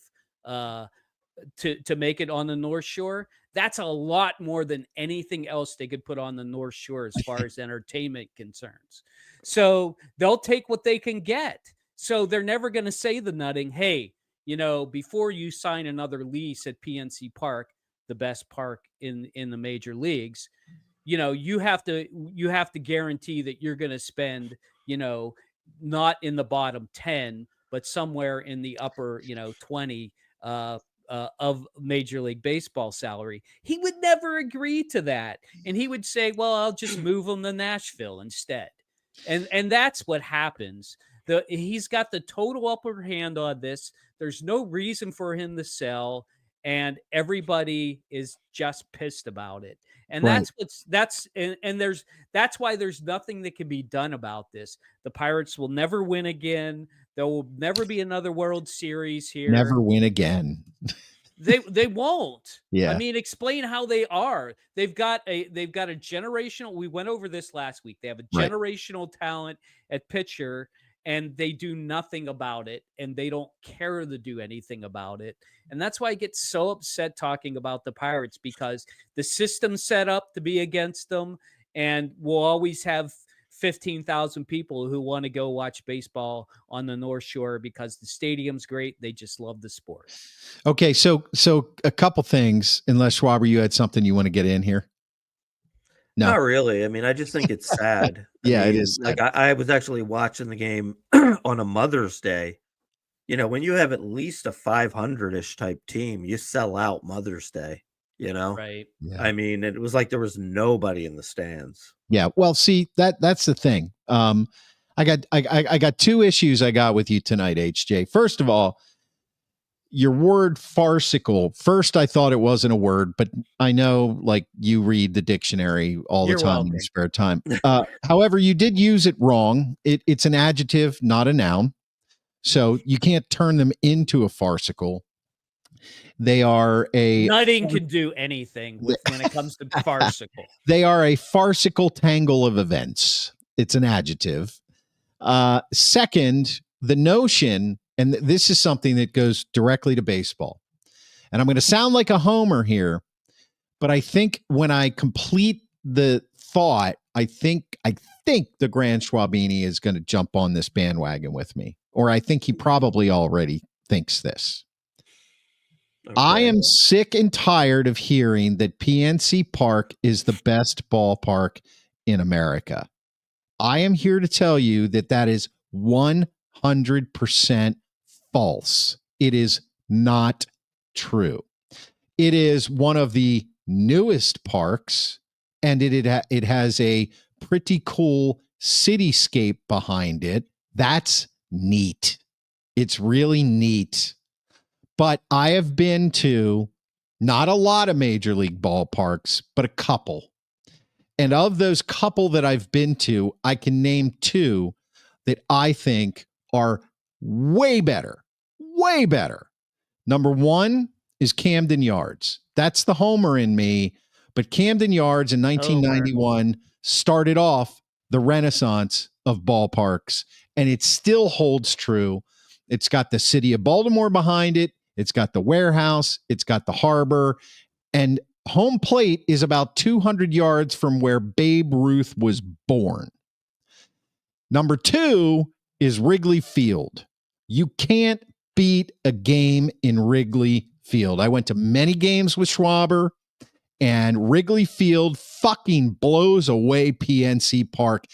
S2: to make it on the North Shore, that's a lot more than anything else they could put on the North Shore as far as entertainment concerns. So they'll take what they can get. So they're never going to say to Nutting, hey, you know, before you sign another lease at PNC Park, the best park in the major leagues, you know, you have to guarantee that you're going to spend, you know, not in the bottom 10, but somewhere in the upper, you know, 20 of Major League Baseball salary. He would never agree to that. And he would say, well, I'll just move him to Nashville instead. And that's what happens. He's got the total upper hand on this. There's no reason for him to sell. and everybody is just pissed about it. And
S1: Right.
S2: that's why there's nothing that can be done about this. The Pirates will never win again. There will never be another World Series here.
S1: Never win again.
S2: They won't.
S1: Yeah.
S2: I mean, explain how they are. They've got a generational. We went over this last week. They have a
S1: Right.
S2: generational talent at pitcher, and they do nothing about it, and they don't care to do anything about it. And that's why I get so upset talking about the Pirates, because the system's set up to be against them, and we'll always have 15,000 people who want to go watch baseball on the North Shore because the stadium's great. They just love the sport.
S1: Okay, so a couple things, unless Schwaber, you had something you want to get in here. No.
S3: Not really. I mean, I just think it's sad.
S1: Yeah,
S3: I
S1: it
S3: mean,
S1: is
S3: like
S1: sad.
S3: I was actually watching the game on a Mother's Day. You know, when you have at least a 500-ish type team, you sell out Mother's Day, you know?
S2: Right.
S1: Yeah.
S3: I mean, it was like there was nobody in the stands.
S1: Yeah. Well, see, that's the thing. I got two issues I got with you tonight, HJ. First of all, your word farcical. First, I thought it wasn't a word, but I know, like, you read the dictionary all
S2: You're
S1: the time
S2: welcome.
S1: in your spare time. However, you did use it wrong. It's an adjective, not a noun. So you can't turn them into a farcical. They are a
S2: Nothing can do anything when it comes to farcical.
S1: They are a farcical tangle of events. It's an adjective. Second, the notion, and this is something that goes directly to baseball, and I'm going to sound like a homer here, but I think when I complete the thought, I think the Grand Schwabini is going to jump on this bandwagon with me, or I think he probably already thinks this.
S3: Okay.
S1: I am sick and tired of hearing that PNC Park is the best ballpark in America. I am here to tell you that that is 100% false. It is not true. It is one of the newest parks, and it has a pretty cool cityscape behind it. That's neat. It's really neat. But I have been to not a lot of major league ballparks, but a couple. And of those couple that I've been to, I can name two that I think are way better. Way better. Number one is Camden Yards. That's the homer in me. But Camden Yards in 1991 started off the renaissance of ballparks, and it still holds true. It's got the city of Baltimore behind it. It's got the warehouse. It's got the harbor. And home plate is about 200 yards from where Babe Ruth was born. Number two is Wrigley Field. You can't beat a game in Wrigley Field. I went to many games with Schwaber, and Wrigley Field fucking blows away PNC Park,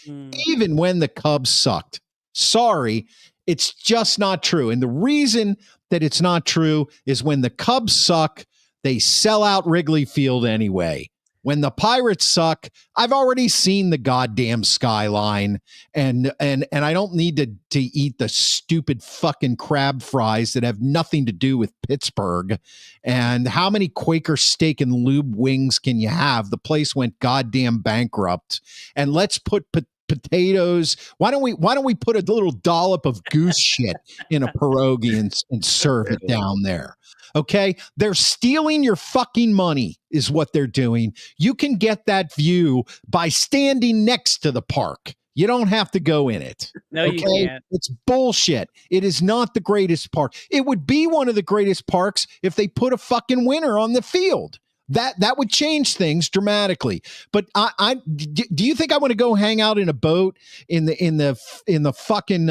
S1: even when the Cubs sucked. Sorry, it's just not true. And the reason that it's not true is when the Cubs suck, they sell out Wrigley Field anyway. When the Pirates suck, I've already seen the goddamn skyline, and I don't need to eat the stupid fucking crab fries that have nothing to do with Pittsburgh. And how many Quaker steak and lube wings can you have? The place went goddamn bankrupt. And let's put potatoes. Why don't we put a little dollop of goose shit in a pierogi and serve it down there? Okay, they're stealing your fucking money is what they're doing. You can get that view by standing next to the park. You don't have to go in it.
S2: No,
S1: okay?
S2: You can't.
S1: It's bullshit. It is not the greatest park. It would be one of the greatest parks if they put a fucking winner on the field. That would change things dramatically. But do you think I want to go hang out in a boat in the fucking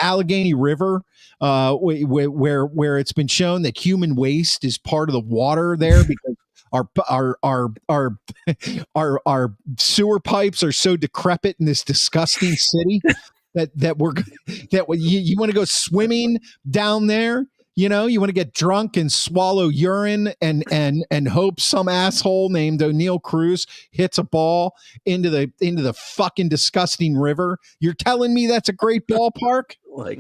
S1: Allegheny River, where it's been shown that human waste is part of the water there because our sewer pipes are so decrepit in this disgusting city that you want to go swimming down there? You know, you want to get drunk and swallow urine and hope some asshole named O'Neill Cruz hits a ball into the fucking disgusting river. You're telling me that's a great ballpark?
S3: Like,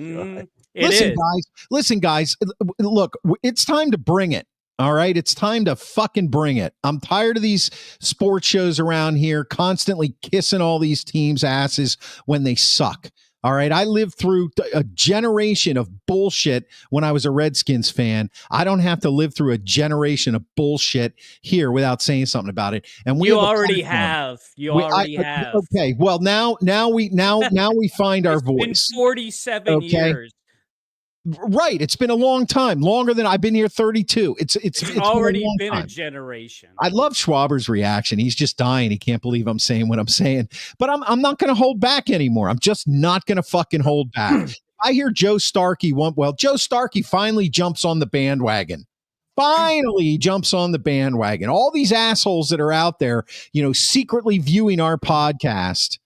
S2: Listen,
S1: guys. Look, it's time to bring it. All right, it's time to fucking bring it. I'm tired of these sports shows around here constantly kissing all these teams' asses when they suck. All right, I lived through a generation of bullshit when I was a Redskins fan. I don't have to live through a generation of bullshit here without saying something about it. And we
S2: You
S1: have
S2: already have. You already have.
S1: Okay, well now we find our voice.
S2: It's been 47 years.
S1: Right. It's been a long time, longer than I've been here 32. It's
S2: already been a generation.
S1: I love Schwaber's reaction. He's just dying. He can't believe I'm saying what I'm saying. But I'm not going to hold back anymore. I'm just not going to fucking hold back. I hear Joe Starkey Joe Starkey finally jumps on the bandwagon. Finally jumps on the bandwagon. All these assholes that are out there, secretly viewing our podcast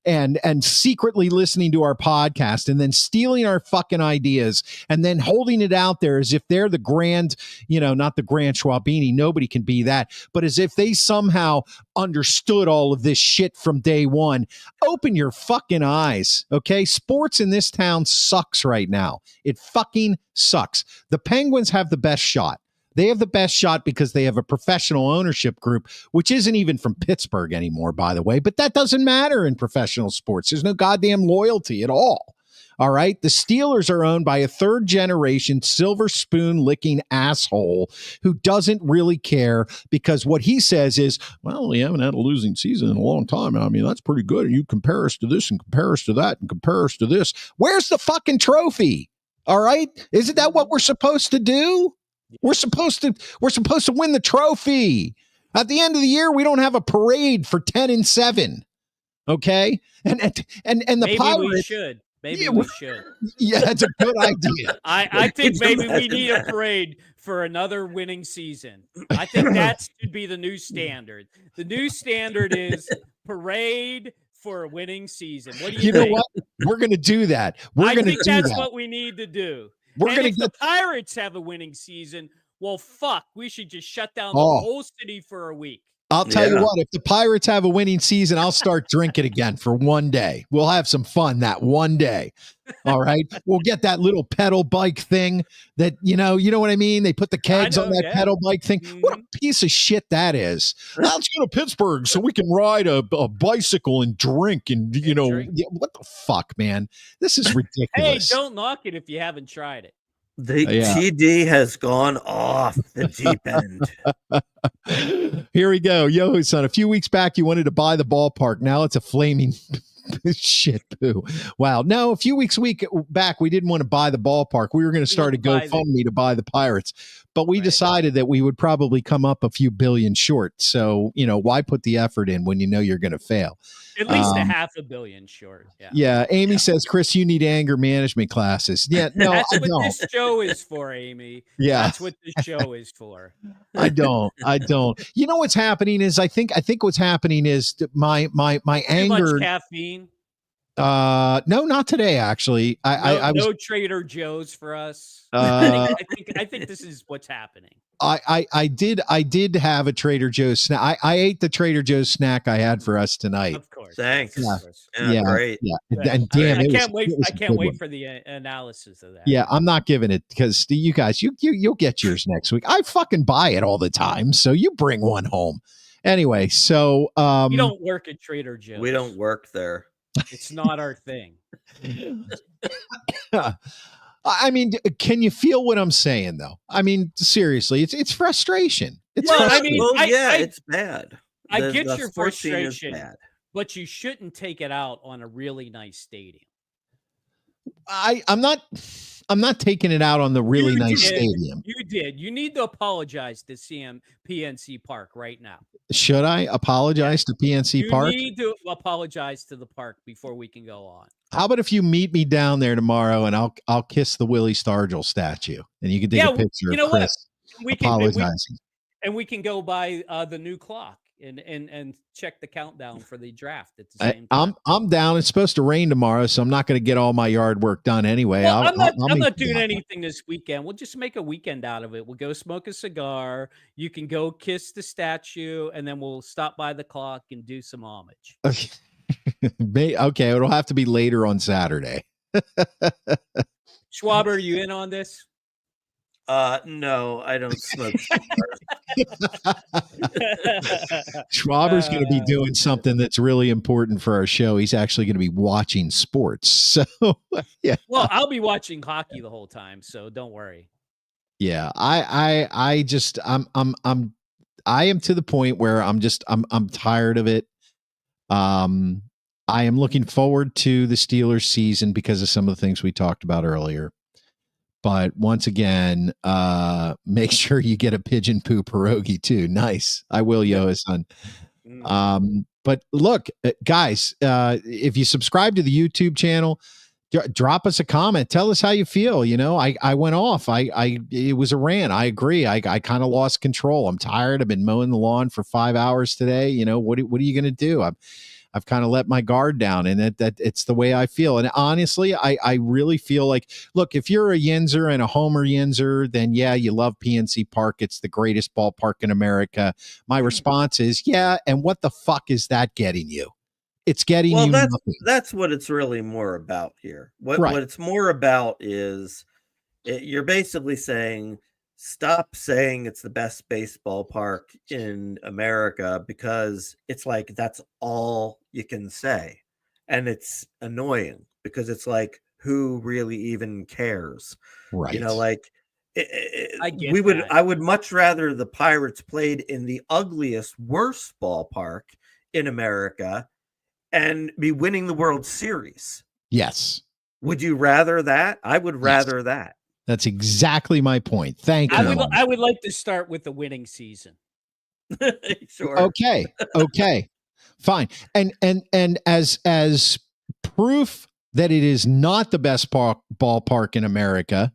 S1: and secretly listening to our podcast and then stealing our fucking ideas and then holding it out there as if they're the grand, not the grand Schwabini. Nobody can be that, but as if they somehow understood all of this shit from day one. Open your fucking eyes. Okay. Sports in this town sucks right now. It fucking sucks. The Penguins have the best shot. They have the best shot because they have a professional ownership group, which isn't even from Pittsburgh anymore, by the way. But that doesn't matter in professional sports. There's no goddamn loyalty at all. All right. The Steelers are owned by a third generation silver spoon licking asshole who doesn't really care because what he says is, well, we haven't had a losing season in a long time. I mean, that's pretty good. And you compare us to this and compare us to that and compare us to this. Where's the fucking trophy? All right. Isn't that what we're supposed to do? We're supposed to win the trophy. At the end of the year, we don't have a parade for 10-7. Okay? And the
S2: maybe
S1: Pirates
S2: we should. Maybe we should.
S1: Yeah, that's a good idea.
S2: I think maybe we need a parade for another winning season. I think that should be the new standard. The new standard is parade for a winning season. What do you think?
S1: Know what? We're going to do that.
S2: I think that's what we need to do. If the Pirates have a winning season, well, fuck, we should just shut down the whole city for a week.
S1: I'll tell you what, if the Pirates have a winning season, I'll start drinking again for one day. We'll have some fun that one day. All right. We'll get that little pedal bike thing that, you know what I mean? They put the kegs on that pedal bike thing. Mm-hmm. What a piece of shit that is. Well, let's go to Pittsburgh so we can ride a bicycle and drink and, what the fuck, man? This is ridiculous.
S2: Hey, don't knock it if you haven't tried it.
S3: The TD has gone off the deep end.
S1: Here we go. Yo, son, a few weeks back, you wanted to buy the ballpark. Now it's a flaming shit poo. Wow. No, a few weeks back, we didn't want to buy the ballpark. We were going to start a GoFundMe to buy the Pirates, but we decided that we would probably come up a few billion short. So, why put the effort in when you know you're going to fail?
S2: At least $500 million short.
S1: Yeah. Amy says, Chris, you need anger management classes. Yeah. No,
S2: that's what this show is for, Amy.
S1: Yeah.
S2: That's what this show is for.
S1: I don't. You know what's happening is I think what's happening is my anger.
S2: Too much caffeine.
S1: No, not today. Actually, I was
S2: no Trader Joe's for us. I think this is what's happening.
S1: I did have a Trader Joe's snack. I ate the Trader Joe's snack I had for us tonight.
S2: Of course.
S3: Thanks.
S1: Yeah,
S3: great.
S1: Yeah. And damn,
S2: I can't wait. I can't wait for the analysis of that.
S1: Yeah, I'm not giving it because you guys, you'll get yours next week. I fucking buy it all the time, so you bring one home. Anyway, so
S2: you don't work at Trader Joe's.
S3: We don't work there.
S2: It's not our thing.
S1: I mean, can you feel what I'm saying, though? I mean, seriously, it's frustration. It's
S2: frustration.
S3: It's bad.
S2: I get your frustration, but you shouldn't take it out on a really nice stadium.
S1: I'm not taking it out on the really nice stadium.
S2: You did. You need to apologize to PNC Park right now.
S1: Should I apologize to PNC Park?
S2: You need to apologize to the park before we can go on.
S1: How about if you meet me down there tomorrow and I'll kiss the Willie Stargell statue and you can take a picture of Chris apologizing.
S2: And we can go by the new clock and check the countdown for the draft at the same time.
S1: I'm down. It's supposed to rain tomorrow, so I'm not going to get all my yard work done anyway.
S2: Well, I'm not doing anything this weekend. We'll just make a weekend out of it. We'll go smoke a cigar. You can go kiss the statue, and then we'll stop by the clock and do some homage.
S1: Okay, it'll have to be later on Saturday.
S2: Schwaber, are you in on this?
S3: No, I don't smoke cigars.
S1: Schwaber's going to be doing something that's really important for our show. He's actually going to be watching sports. So, yeah.
S2: Well, I'll be watching hockey the whole time, so don't worry.
S1: Yeah, I am to the point where I'm tired of it. I am looking forward to the Steelers season because of some of the things we talked about earlier. But once again, make sure you get a pigeon poo pierogi too. Nice. I will, Yoa-san. But look, guys, if you subscribe to the YouTube channel, drop us a comment. Tell us how you feel. You know, I went off. It was a rant. I agree. I kind of lost control. I'm tired. I've been mowing the lawn for 5 hours today. You know, what are you going to do? I've kind of let my guard down, and that it's the way I feel. And honestly, I really feel like, look, if you're a Yinzer and a Homer Yinzer, then yeah, you love PNC Park. It's the greatest ballpark in America. My response is, yeah, and what the fuck is that getting you? It's getting you nothing.
S3: That's what it's really more about here. What it's more about is you're basically saying, stop saying it's the best baseball park in America, because it's like that's all you can say. And it's annoying because it's like, who really even cares?
S1: Right.
S3: You know, like I would much rather the Pirates played in the ugliest, worst ballpark in America and be winning the World Series.
S1: Yes.
S3: Would you rather that? I would rather that.
S1: That's exactly my point. Thank you.
S2: I would like to start with the winning season.
S3: Sure.
S1: Okay. Fine. And as proof that it is not the best ballpark in America,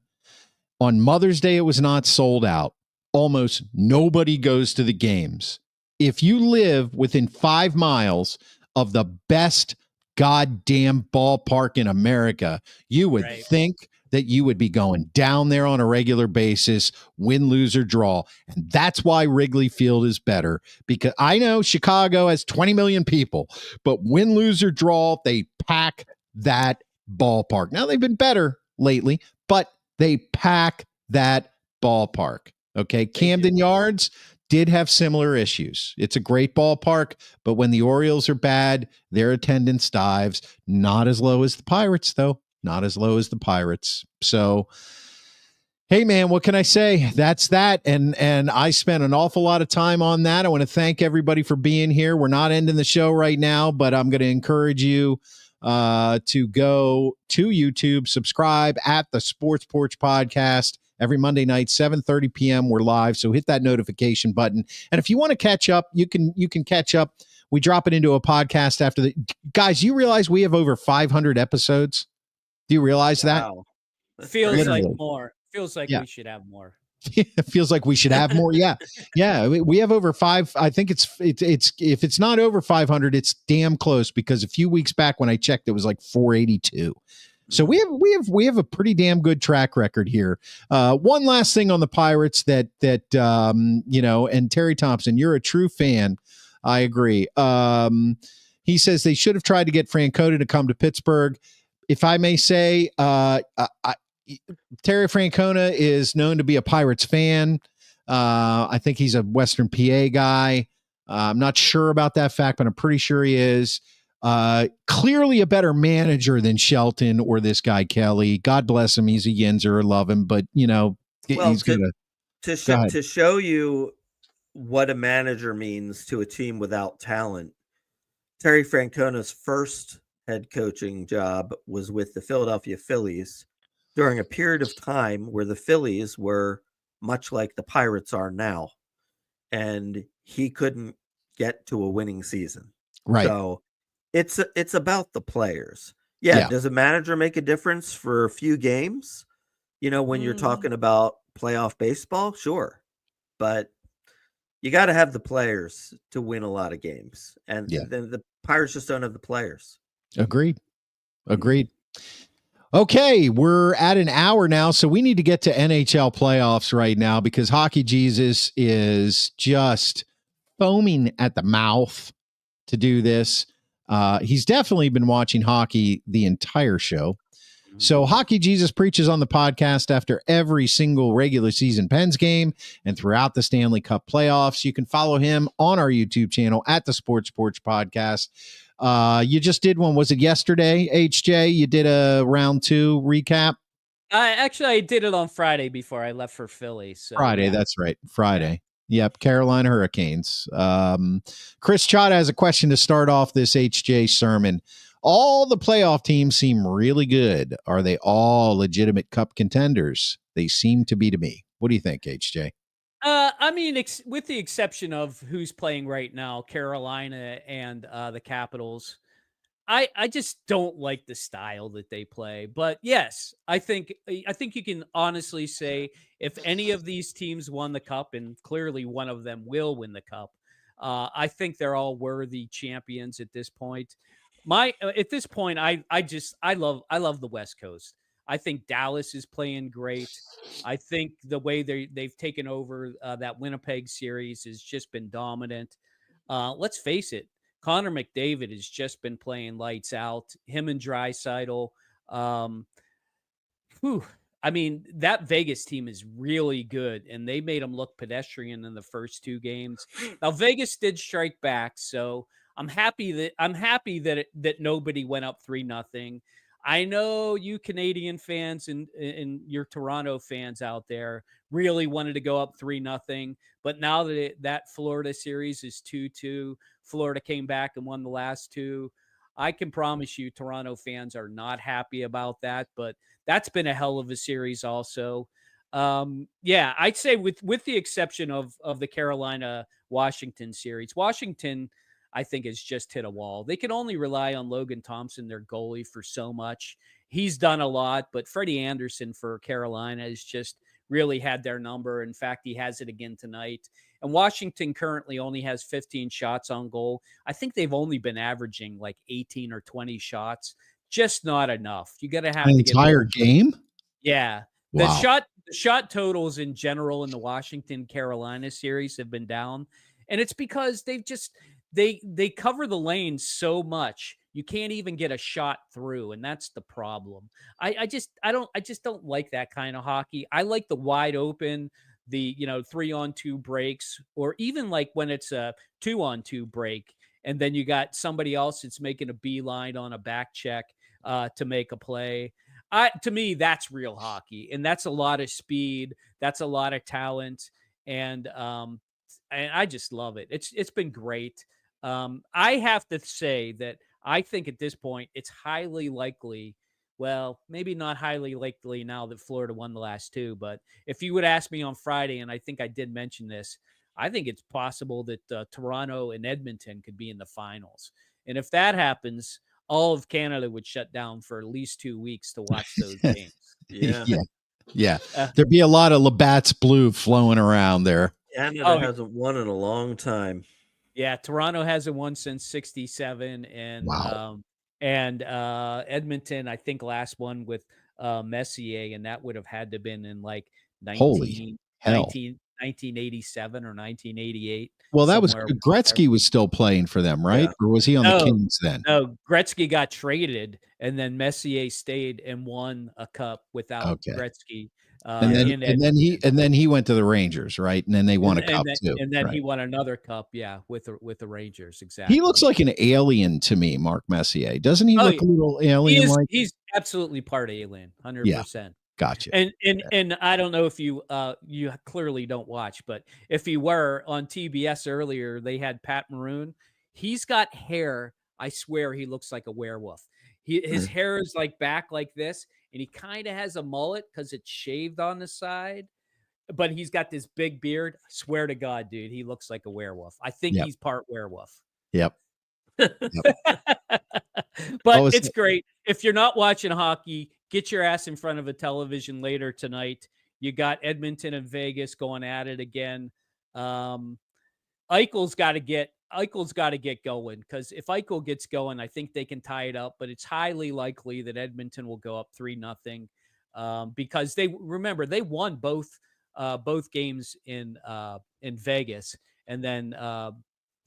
S1: on Mother's Day it was not sold out. Almost nobody goes to the games. If you live within 5 miles of the best goddamn ballpark in America, you would think that you would be going down there on a regular basis, win, lose, or draw. And that's why Wrigley Field is better, because I know Chicago has 20 million people, but win, lose, or draw, they pack that ballpark. Now, they've been better lately, but they pack that ballpark. Okay. Camden Yards did have similar issues. It's a great ballpark, but when the Orioles are bad, their attendance dives. Not as low as the Pirates, though. Not as low as the Pirates. So, hey, man, what can I say? That's that. And I spent an awful lot of time on that. I want to thank everybody for being here. We're not ending the show right now, but I'm going to encourage you to go to YouTube, subscribe at the Sports Porch Podcast. Every Monday night, 7:30 p.m. We're live, so hit that notification button. And if you want to catch up, you can catch up. We drop it into a podcast after the guys. You realize we have over 500 episodes? Do you realize that?
S2: Feels like more. Feels like we should have more.
S1: It feels like we should have more. Yeah. We have over 5. I think it's if it's not over 500, it's damn close, because a few weeks back when I checked, it was like 482. So we have a pretty damn good track record here. One last thing on the Pirates that and Terry Thompson, you're a true fan. I agree. He says they should have tried to get Francona to come to Pittsburgh. If I may say, Terry Francona is known to be a Pirates fan. I think he's a Western PA guy. I'm not sure about that fact, but I'm pretty sure he is. Clearly a better manager than Shelton or this guy Kelly. God bless him. He's a Yinzer. Love him, but he's to
S3: show you what a manager means to a team without talent. Terry Francona's first head coaching job was with the Philadelphia Phillies during a period of time where the Phillies were much like the Pirates are now, and he couldn't get to a winning season.
S1: Right.
S3: So it's about the players. Yeah. Does a manager make a difference for a few games? When you're talking about playoff baseball, sure. But you got to have the players to win a lot of games. And then the Pirates just don't have the players.
S1: Agreed. Okay, we're at an hour now, so we need to get to NHL playoffs right now, because Hockey Jesus is just foaming at the mouth to do this. He's definitely been watching hockey the entire show. So Hockey Jesus preaches on the podcast after every single regular season Pens game and throughout the Stanley Cup playoffs. You can follow him on our YouTube channel at the Sports Porch Podcast. You just did one. Was it yesterday, HJ? You did a round 2 recap?
S2: I did it on Friday before I left for Philly. So
S1: Friday,
S2: yeah.
S1: that's right. Friday. Yep, Carolina Hurricanes. Chris Chott has a question to start off this HJ sermon. All the playoff teams seem really good. Are they all legitimate cup contenders? They seem to be to me. What do you think, HJ?
S2: I mean, with the exception of who's playing right now, Carolina and the Capitals. I just don't like the style that they play. But yes, I think you can honestly say if any of these teams won the cup, and clearly one of them will win the cup, I think they're all worthy champions at this point. At this point, I love the West Coast. I think Dallas is playing great. I think the way they've taken over that Winnipeg series has just been dominant. Let's face it, Connor McDavid has just been playing lights out. Him and Draisaitl. Um, whew, I mean, that Vegas team is really good, and they made them look pedestrian in the first 2 games. Now Vegas did strike back, so I'm happy that nobody went up 3-0. I know you Canadian fans and your Toronto fans out there really wanted to go up 3-0, but now that Florida series is 2-2, Florida came back and won the last 2. I can promise you Toronto fans are not happy about that, but that's been a hell of a series also. Yeah, I'd say with the exception of the Carolina Washington series, Washington I think has just hit a wall. They can only rely on Logan Thompson, their goalie, for so much. He's done a lot, but Freddie Anderson for Carolina has just really had their number. In fact, he has it again tonight. And Washington currently only has 15 shots on goal. I think they've only been averaging like 18 or 20 shots. Just not enough. You got to have
S1: An
S2: to get
S1: entire game?
S2: yeah.
S1: Wow.
S2: The shot totals in general in the Washington Carolina series have been down. And it's because they cover the lanes so much. You can't even get a shot through, and that's the problem. I just don't like that kind of hockey. I like the wide open, the 3-on-2 breaks, or even like when it's a 2-on-2 break, and then you got somebody else that's making a beeline on a back check to make a play. To me, that's real hockey, and that's a lot of speed. That's a lot of talent, and I just love it. It's been great. I have to say that I think at this point it's highly likely. Well, maybe not highly likely now that Florida won the last 2, but if you would ask me on Friday, and I think I did mention this, I think it's possible that Toronto and Edmonton could be in the finals. And if that happens, all of Canada would shut down for at least 2 weeks to watch those games.
S3: Yeah.
S1: Yeah. There'd be a lot of Labatt's Blue flowing around there.
S3: Canada hasn't won in a long time.
S2: Yeah, Toronto hasn't won since '67, and
S1: Wow.
S2: Edmonton, I think, last one with Messier, and that would have had to have been in like
S1: Holy hell.
S2: 1987 or 1988.
S1: Well, that was
S2: somewhere
S1: Gretzky was still playing for them, right?
S3: Yeah.
S1: Or was he on the Kings then?
S2: No, Gretzky got traded, and then Messier stayed and won a cup without Gretzky.
S1: And then he went to the Rangers, right? And then they won a cup too.
S2: And then
S1: right.
S2: he won another cup, yeah, with the Rangers. Exactly.
S1: He looks like an alien to me, Mark Messier. Doesn't he look a little alien like?
S2: He's absolutely part alien, 100%.
S1: Gotcha.
S2: And I don't know if you clearly don't watch, but if you were on TBS earlier, they had Pat Maroon. He's got hair. I swear he looks like a werewolf. His hair is like back like this, and he kind of has a mullet because it's shaved on the side. But he's got this big beard. I swear to God, dude, he looks like a werewolf. I think he's part werewolf.
S1: Yep.
S2: But it's great. If you're not watching hockey, get your ass in front of a television later tonight. You got Edmonton and Vegas going at it again. Eichel's got to get going, because if Eichel gets going, I think they can tie it up. But it's highly likely that Edmonton will go up 3-0 because they won both games in Vegas, and then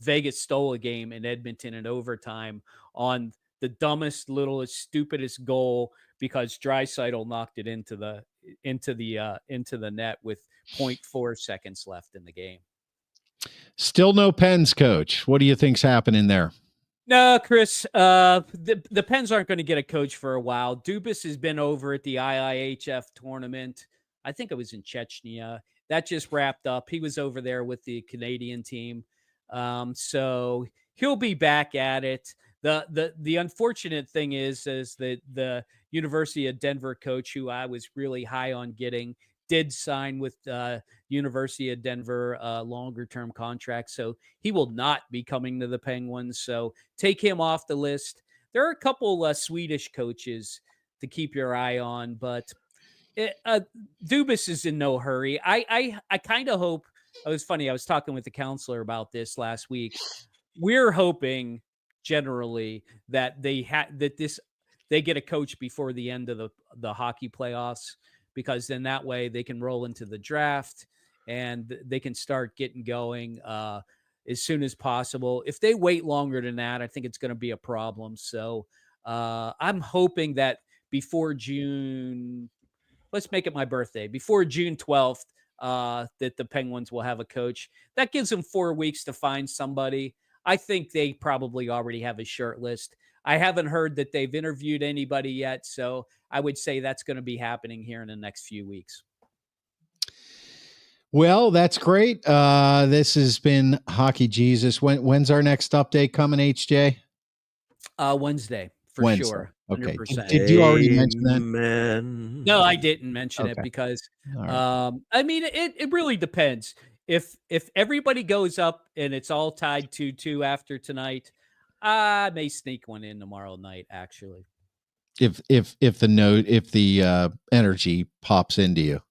S2: Vegas stole a game in Edmonton in overtime on the dumbest, littlest, stupidest goal because Draisaitl knocked it into the net with 0.4 seconds left in the game.
S1: Still no Pens, coach. What do you think's happening there?
S2: No, Chris, the Pens aren't going to get a coach for a while. Dubas has been over at the IIHF tournament. I think it was in Chechnya. That just wrapped up. He was over there with the Canadian team. So he'll be back at it. The unfortunate thing is that the University of Denver coach, who I was really high on getting, did sign with University of Denver longer-term contract, so he will not be coming to the Penguins. So take him off the list. There are a couple Swedish coaches to keep your eye on, but Dubas is in no hurry. I kind of hope. It was funny. I was talking with the counselor about this last week. We're hoping generally that they get a coach before the end of the hockey playoffs, because then that way they can roll into the draft and they can start getting going as soon as possible. If they wait longer than that, I think it's going to be a problem. So I'm hoping that before June, let's make it my birthday, before June 12th, that the Penguins will have a coach. That gives them 4 weeks to find somebody. I think they probably already have a short list. I haven't heard that they've interviewed anybody yet, so I would say that's going to be happening here in the next few weeks.
S1: Well, that's great. This has been Hockey Jesus. When's our next update coming, HJ?
S2: Wednesday, for sure. 100%.
S1: Okay. Did you already mention that?
S2: No, I didn't mention it because, right. I mean, it really depends. If everybody goes up and it's all tied 2-2 after tonight, I may sneak one in tomorrow night, actually.
S1: If the energy pops into you.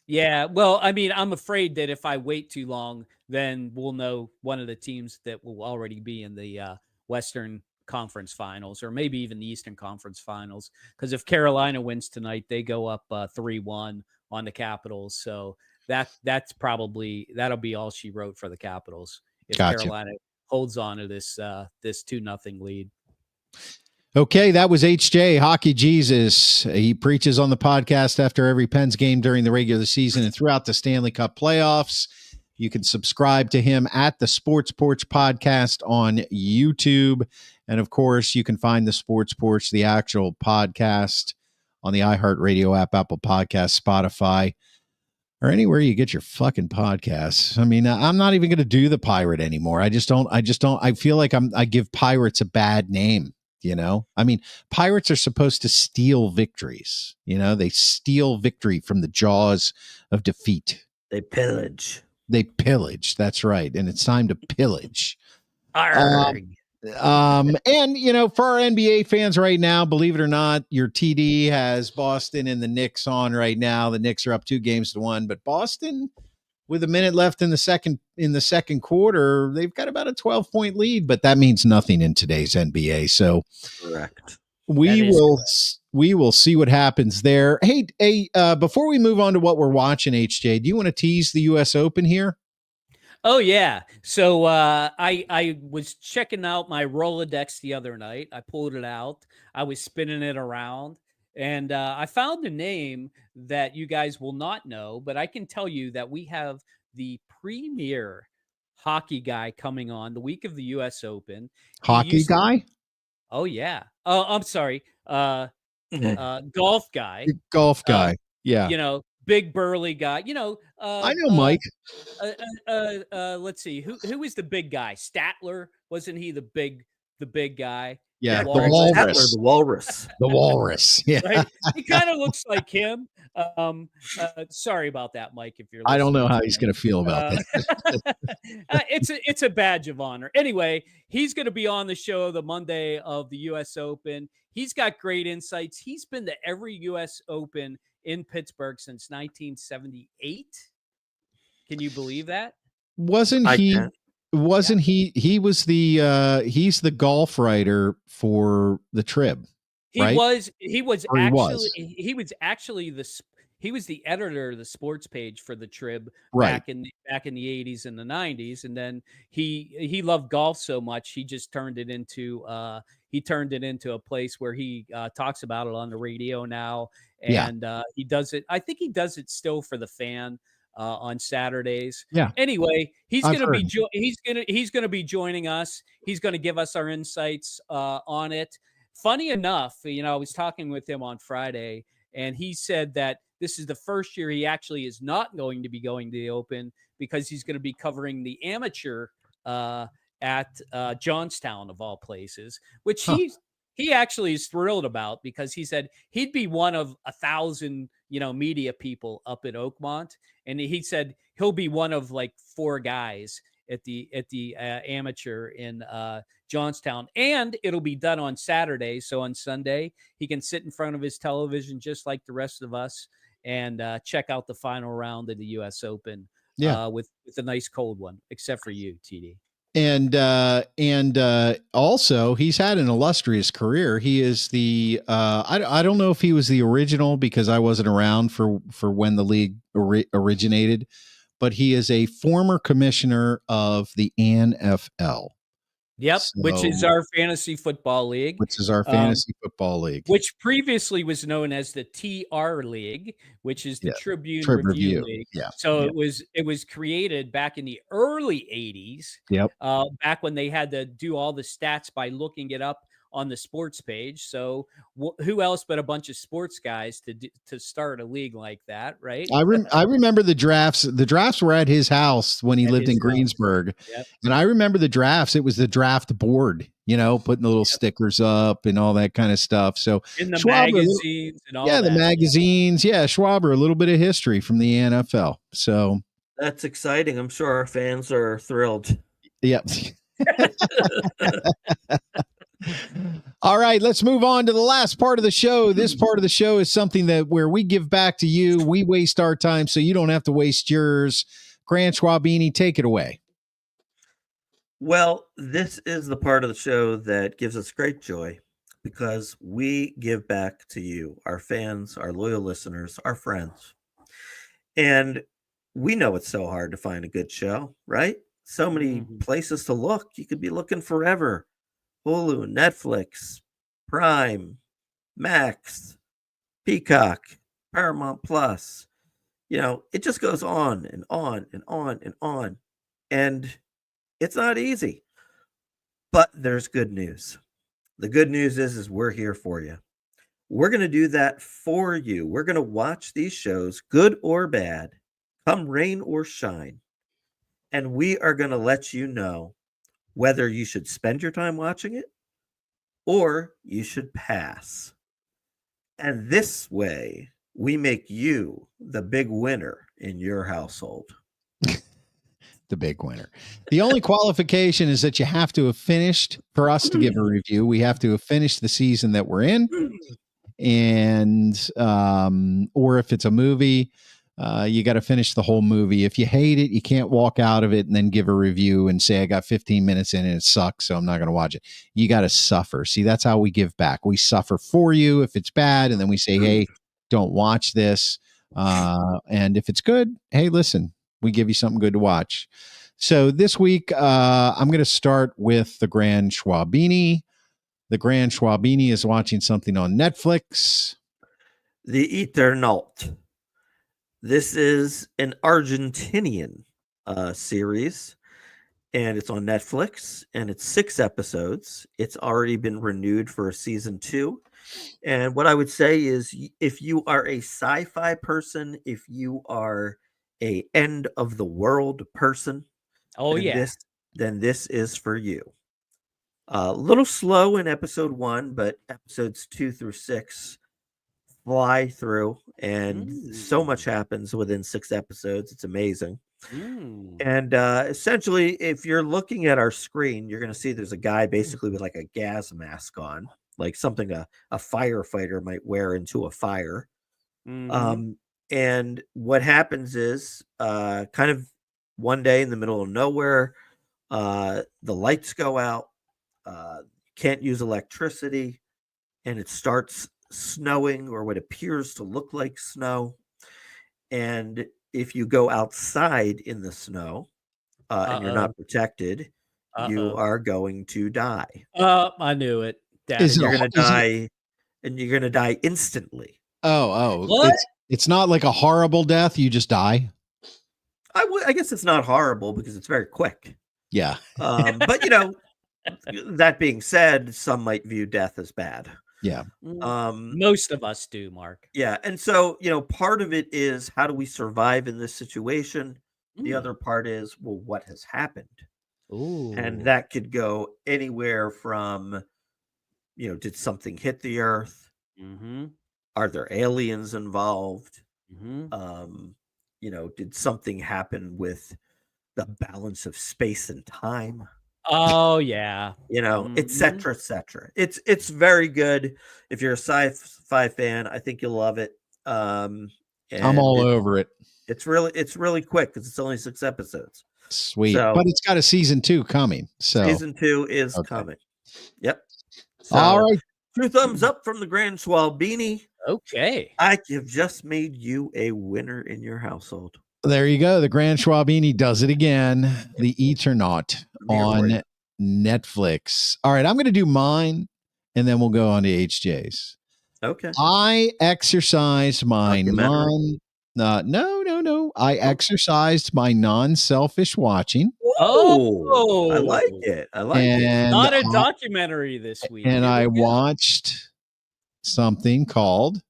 S2: Yeah, well, I mean, I'm afraid that if I wait too long, then we'll know one of the teams that will already be in the Western Conference Finals, or maybe even the Eastern Conference Finals. Because if Carolina wins tonight, they go up 3-1 on the Capitals. So that'll be all she wrote for the Capitals if Carolina holds on to this 2-0 lead.
S1: Okay, that was HJ, Hockey Jesus. He preaches on the podcast after every Pens game during the regular season and throughout the Stanley Cup playoffs. You can subscribe to him at the Sports Porch podcast on YouTube. And, of course, you can find the Sports Porch, the actual podcast, on the iHeartRadio app, Apple Podcasts, Spotify, or anywhere you get your fucking podcasts. I mean, I'm not even going to do the pirate anymore. I feel like I give pirates a bad name. You know, I mean, pirates are supposed to steal victories. You know, they steal victory from the jaws of defeat.
S3: They pillage.
S1: That's right. And it's time to pillage.
S2: And,
S1: you know, for our NBA fans right now, believe it or not, your TD has Boston and the Knicks on right now. The Knicks are up 2-1, but Boston, with a minute left in the second quarter, they've got about a 12-point lead, but that means nothing in today's NBA. So
S3: correct.
S1: We will see what happens there. Hey, before we move on to what we're watching, HJ, do you want to tease the US Open here?
S2: Oh, yeah. So I was checking out my Rolodex the other night. I pulled it out. I was spinning it around. And I found a name that you guys will not know, but I can tell you that we have the premier hockey guy coming on the week of the U.S. Open.
S1: Hockey guy?
S2: Oh, yeah. Oh, I'm sorry. Golf guy.
S1: Golf guy. Yeah.
S2: You know, big burly guy. You know.
S1: I know Mike.
S2: Let's see. Who was the big guy? Statler? Wasn't he the big guy?
S1: Yeah,
S2: the
S3: walrus.
S1: The walrus. Yeah,
S2: right? He kind of looks like him. Sorry about that, Mike. If you're listening.
S1: I don't know how he's going to feel about that.
S2: It's a badge of honor. Anyway, he's going to be on the show the Monday of the U.S. Open. He's got great insights. He's been to every U.S. Open in Pittsburgh since 1978. Can you believe that?
S1: Wasn't he was he's the golf writer for the Trib, right?
S2: He was actually he was the editor of the sports page for the Trib
S1: Right.
S2: back in the 80s and the 90s, and then he loved golf so much he just turned it into a place where he talks about it on the radio now,
S1: Yeah.
S2: and he does it. I think he does it still for the Fan on Saturdays.
S1: Yeah.
S2: Anyway, he's
S1: I've
S2: going to be
S1: heard.
S2: he's going to be joining us. He's going to give us our insights on it. Funny enough, I was talking with him on Friday, and he said that this is the first year he actually is not going to be going to the Open because he's going to be covering the amateur at Johnstown, of all places, which
S1: Huh.
S2: he actually is thrilled about, because he said he'd be one of 1,000, media people up at Oakmont. And he said he'll be one of like 4 guys at the amateur in Johnstown, and it'll be done on Saturday. So on Sunday, he can sit in front of his television just like the rest of us and check out the final round of the U.S. Open with a nice cold one, except for you, TD.
S1: And also he's had an illustrious career. He is the I don't know if he was the original, because I wasn't around for when the league originated, but he is a former commissioner of the NFL.
S2: Yep, which is our fantasy football league. Which previously was known as the TR League, which is the Tribune Review League.
S1: Yeah.
S2: So it was created back in the early 80s.
S1: Yep.
S2: Back when they had to do all the stats by looking it up on the sports page. So who else but a bunch of sports guys to start a league like that, right?
S1: I remember the drafts. The drafts were at his house when he lived in Greensburg.
S2: Yep.
S1: And I remember the drafts. It was the draft board, putting the little stickers up and all that kind of stuff. So
S2: in the magazines and all that.
S1: Yeah, the magazines. Yeah, Schwaber, a little bit of history from the NFL. So
S3: that's exciting. I'm sure our fans are thrilled.
S1: Yep. All right, let's move on to the last part of the show. This part of the show is something where we give back to you. We waste our time so you don't have to waste yours. Grant Schwabini, take it away.
S3: Well, this is the part of the show that gives us great joy, because we give back to you, our fans, our loyal listeners, our friends. And we know it's so hard to find a good show, right? So many places to look. You could be looking forever. Hulu, Netflix, Prime, Max, Peacock, Paramount Plus. It just goes on and on and on and on. And it's not easy. But there's good news. The good news is we're here for you. We're going to do that for you. We're going to watch these shows, good or bad, come rain or shine. And we are going to let you know whether you should spend your time watching it or you should pass. And this way, we make you the big winner in your household.
S1: The big winner. The only qualification is that you have to have finished, for us to give a review, we have to have finished the season that we're in. And, or if it's a movie, you got to finish the whole movie. If you hate it, you can't walk out of it and then give a review and say, I got 15 minutes in and it sucks, so I'm not going to watch it. You got to suffer. See, that's how we give back. We suffer for you if it's bad, and then we say, hey, don't watch this. And if it's good, hey, listen, we give you something good to watch. So this week, I'm going to start with the Grand Schwabini. The Grand Schwabini is watching something on Netflix.
S3: The Eternaut. This is an Argentinian series, and it's on Netflix, and it's 6 episodes. It's already been renewed for a season 2. And what I would say is, if you are a sci-fi person, if you are a end of the world person, then this is for you. A little slow in episode 1, but episodes 2 through 6 fly through, and so much happens within 6 episodes. It's amazing. And essentially, if you're looking at our screen, you're going to see there's a guy basically with like a gas mask on, like something a firefighter might wear into a fire. And what happens is kind of one day in the middle of nowhere, the lights go out, can't use electricity, and it starts snowing, or what appears to look like snow. And if you go outside in the snow and you're not protected, you are going to die.
S2: I knew it.
S1: Is
S3: You're
S1: it,
S3: going to
S1: is it,
S3: die, and you're going to die instantly.
S2: What?
S1: It's not like a horrible death. You just die.
S3: I guess it's not horrible because it's very quick.
S1: Yeah.
S3: But that being said, some might view death as bad.
S1: Yeah.
S2: Most of us do, Mark.
S3: Yeah. And so, part of it is, how do we survive in this situation? The other part is, well, what has happened?
S2: Ooh.
S3: And that could go anywhere from, did something hit the earth?
S2: Mm-hmm.
S3: Are there aliens involved?
S2: Mm-hmm.
S3: Did something happen with the balance of space and time?
S2: Oh yeah.
S3: Et cetera, et cetera. It's very good. If you're a sci-fi fan, I think you'll love it.
S1: I'm all over it.
S3: It's really quick because it's only 6 episodes.
S1: Sweet. But it's got a season 2 coming. So
S3: season 2 is coming. Yep. So,
S1: all right.
S3: 2 thumbs up from the Grand Schwalbini.
S2: Okay.
S3: I have just made you a winner in your household.
S1: There you go. The Grand Schwalbini does it again. The Eternaut on Netflix. All right. I'm going to do mine, and then we'll go on to HJ's.
S3: Okay.
S1: I exercised my I exercised my non-selfish watching.
S3: Oh, I like it.
S2: Not a documentary this week.
S1: And I watched something called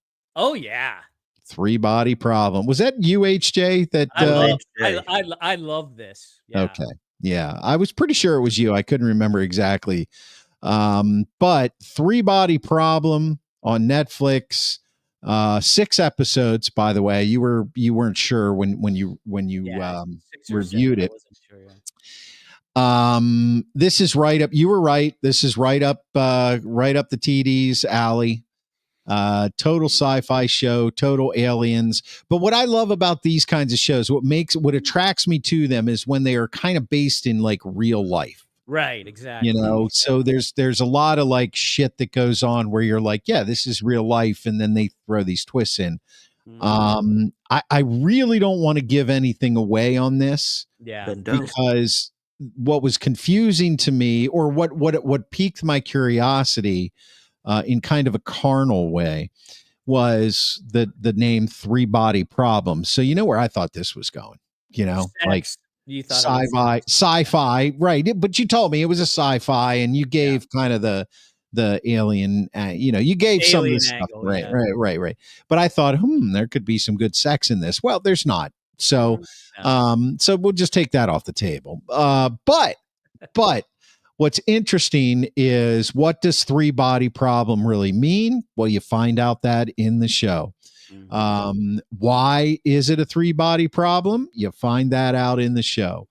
S1: Three Body Problem. Was that UHJ? That
S2: I love this. Yeah.
S1: Okay. Yeah. I was pretty sure it was you. I couldn't remember exactly. But Three Body Problem on Netflix. 6 episodes, by the way. You weren't sure when you reviewed it. This is right up. You were right. This is right up the TD's alley. Total sci-fi show, total aliens. But what I love about these kinds of shows, what attracts me to them, is when they are kind of based in like real life.
S2: Right, exactly.
S1: So there's a lot of like shit that goes on where you're like, yeah, this is real life, and then they throw these twists in. I really don't want to give anything away on this, because what was confusing to me, or what piqued my curiosity, in kind of a carnal way, was the name Three Body Problem. So where I thought this was going, like.
S2: You thought
S1: sci-fi, right? But you told me it was a sci-fi, and you gave kind of the alien, you gave some of the stuff, right. But I thought, there could be some good sex in this. Well, there's not. So, so we'll just take that off the table. But what's interesting is, what does Three Body Problem really mean? Well, you find out that in the show. Why is it a 3-body problem? You find that out in the show.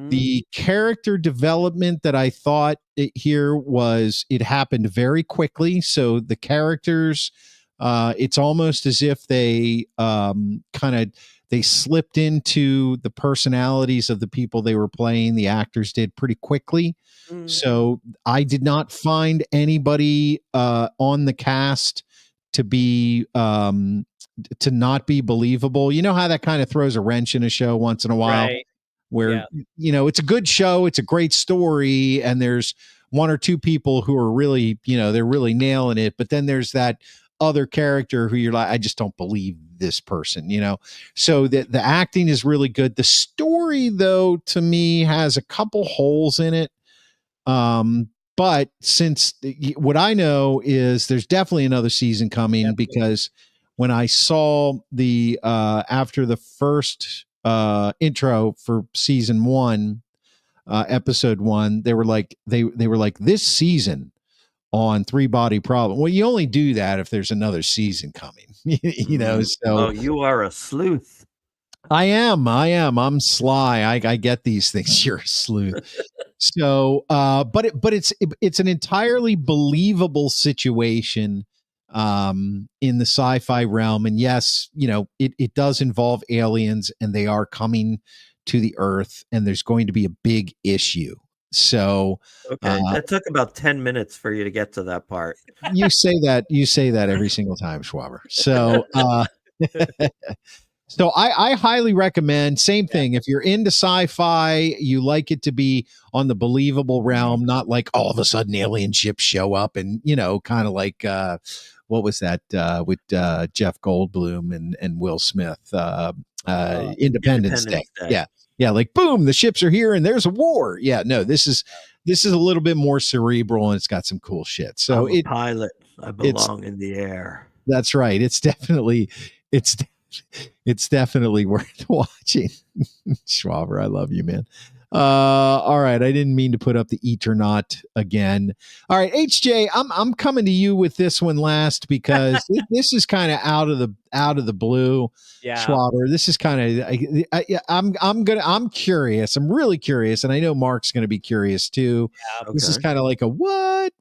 S1: The character development that I thought here was, it happened very quickly. So the characters, it's almost as if they they slipped into the personalities of the people they were playing. The actors did pretty quickly. So I did not find anybody on the cast to be to not be believable. You know how that kind of throws a wrench in a show once in a while, where it's a good show, it's a great story, and there's 1 or 2 people who are really, they're really nailing it, but then there's that other character who you're like, I just don't believe this person, So the acting is really good. The story, though, to me, has a couple holes in it. But since what I know is there's definitely another season coming, because when I saw the after the first intro for season 1, episode 1, they were like this season on Three Body Problem. Well, you only do that if there's another season coming, So
S3: you are a sleuth.
S1: I am. I'm sly. I get these things. You're a sleuth. So, but it's an entirely believable situation, in the sci-fi realm. And yes, it does involve aliens, and they are coming to the Earth, and there's going to be a big issue. So,
S3: that took about 10 minutes for you to get to that part.
S1: You say that every single time, Schwaber. So, So I highly recommend, same thing. If you're into sci-fi, you like it to be on the believable realm, not like all of a sudden alien ships show up and, kind of like what was that with Jeff Goldblum and Will Smith, Independence Day.
S3: Independence Day.
S1: Yeah. Yeah, like boom, the ships are here and there's a war. Yeah, no, this is a little bit more cerebral and it's got some cool shit. So
S3: I'm a pilot. I
S1: it's
S3: belong in the air.
S1: that's right. It's it's definitely worth watching. Schwaber, I love you, man. All right, I didn't mean to put up the eat or not again. All right, HJ, I'm coming to you with this one last because this is kind of out of the blue.
S2: Yeah.
S1: Schwaber, this is kind of I'm curious. I'm really curious, and I know Mark's going to be curious too.
S2: Yeah.
S1: This is
S3: Okay.
S1: kind of like a what?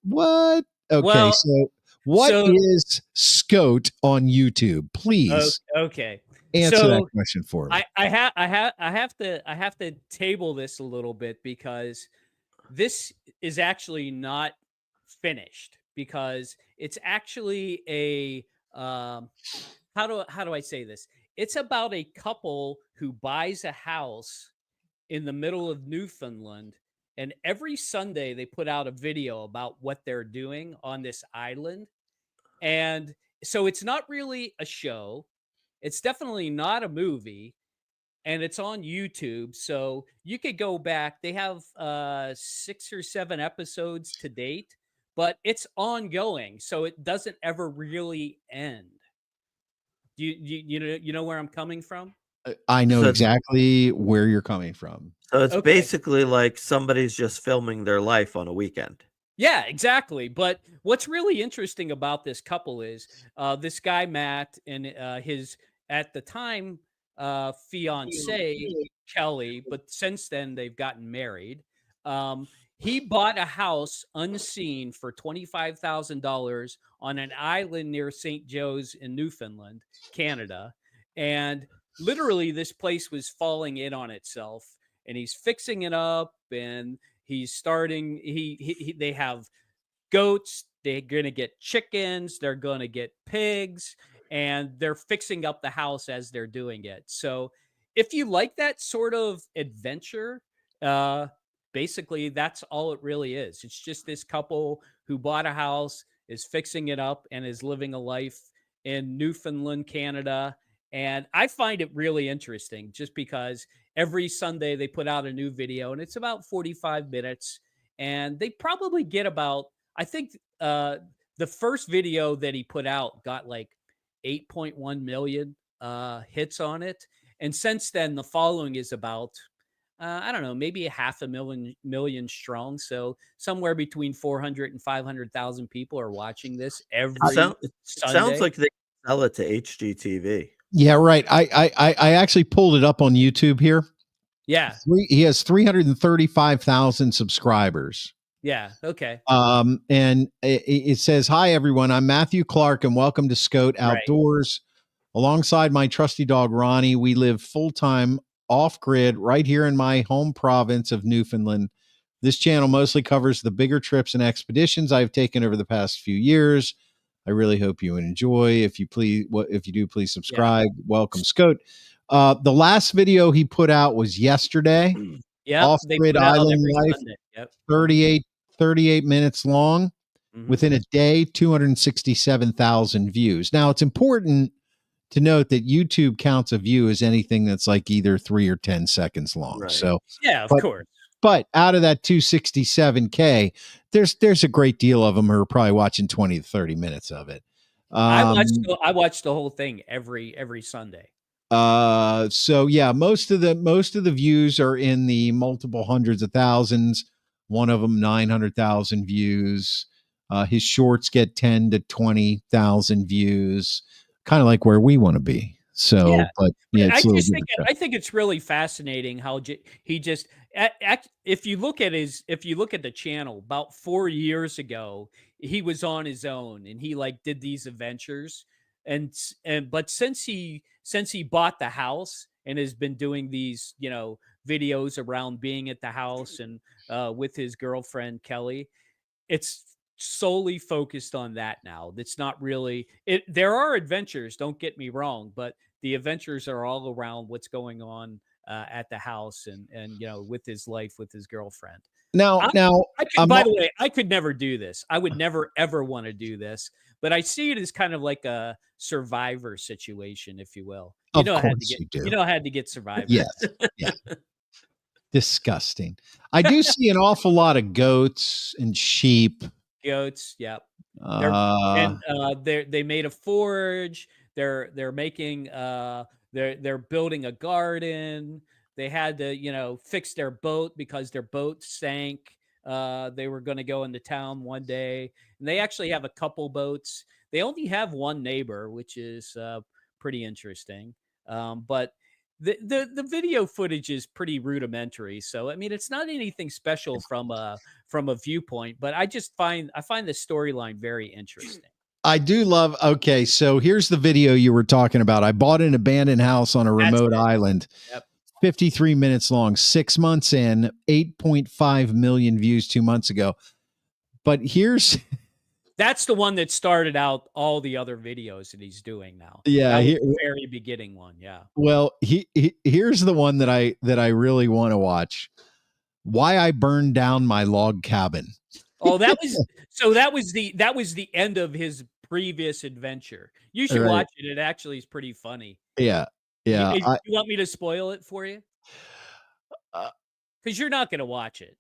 S1: Okay,
S2: Well,
S1: so what is Scout on YouTube? Please
S2: okay.
S1: answer that question for me.
S2: I have to table this a little bit because this is actually not finished because it's actually a how do I say this? It's about a couple who buys a house in the middle of Newfoundland, and every Sunday they put out a video about what they're doing on this island. And so it's not really a show. It's definitely not a movie, and it's on YouTube. So you could go back. They have 6 or 7 episodes to date, but it's ongoing. So it doesn't ever really end. You know where I'm coming from?
S1: I know
S3: So,
S1: exactly where you're coming from.
S3: so it's
S2: Okay.
S3: basically like somebody's just filming their life on a weekend.
S2: Yeah, exactly. But what's really interesting about this couple is this guy Matt and his at the time fiance Kelly, but since then they've gotten married. He bought a house unseen for $25,000 on an island near St. Joe's in Newfoundland, Canada, and literally this place was falling in on itself. And he's fixing it up, and he's starting. They have goats. They're gonna get chickens. They're gonna get pigs, and they're fixing up the house as they're doing it. So, if you like that sort of adventure, uh, basically that's all it really is. It's just this couple who bought a house, is fixing it up, and is living a life in Newfoundland, Canada. And I find it really interesting just because every Sunday they put out a new video and it's about 45 minutes. And they probably get about, I think the first video that he put out got like 8.1 million hits on it. And since then, the following is about, I don't know, maybe a half a million strong. So somewhere between 400 and 500,000 people are watching this every
S3: It
S2: Sunday.
S3: sounds like they sell it to HGTV.
S1: Yeah, right. I actually pulled it up on YouTube here.
S2: Yeah.
S1: He has 335,000 subscribers.
S2: Yeah. Okay.
S1: And it says, "Hi everyone, I'm Matthew Clark, and welcome to Scout Outdoors. Alongside my trusty dog Ronnie, we live full time off grid right here in my home province of Newfoundland. This channel mostly covers the bigger trips and expeditions I've taken over the past few years. I really hope you enjoy. If you do, please subscribe. Yeah. Welcome, Scout." The last video he put out was yesterday.
S2: Yeah,
S1: Off-grid island life.
S2: Yep.
S1: 38 minutes long. Mm-hmm. Within a day, 267,000 views. Now, it's important to note that YouTube counts a view as anything that's like either 3 or 10 seconds long. Right. So
S2: yeah, of course.
S1: But out of that 267K, there's a great deal of them who are probably watching 20 to 30 minutes of it.
S2: I watched the whole thing every Sunday.
S1: So yeah, most of the views are in the multiple hundreds of thousands. One of them 900,000 views. His shorts get 10 to 20,000 views, kind of like where we want to be. So, yeah. But yeah,
S2: I think it's really fascinating how he just if you look at the channel about 4 years ago, he was on his own and he like did these adventures but since he bought the house and has been doing these, videos around being at the house and with his girlfriend Kelly, it's solely focused on that now. That's not really it. There are adventures, don't get me wrong, but the adventures are all around what's going on at the house and with his life with his girlfriend.
S1: Now,
S2: by the way, I could never do this. I would never ever want to do this, but I see it as kind of like a Survivor situation, if you will. You know how to get Survivor.
S1: Yes. Yeah. Disgusting. I do see an awful lot of goats and sheep.
S2: Goats, yep. They made a forge. They're making they're building a garden. They had to fix their boat because their boat sank. They were going to go into town one day, and they actually have a couple boats. They only have one neighbor, which is pretty interesting. But the video footage is pretty rudimentary. So I mean, it's not anything special from a viewpoint, but I find the storyline very interesting.
S1: I do love. Okay, so here's the video you were talking about. I bought an abandoned house on a remote island.
S2: Yep.
S1: 53 minutes long, 6 months in, 8.5 million views 2 months ago. But
S2: that's the one that started out all the other videos that he's doing now.
S1: Yeah,
S2: the very beginning one. Yeah.
S1: Well, here's the one that I really want to watch. Why I burned down my log cabin.
S2: Oh, that was the end of his previous adventure. You should watch it. It actually is pretty funny.
S1: Yeah. Yeah.
S2: You want me to spoil it for you? Because you're not going to watch it.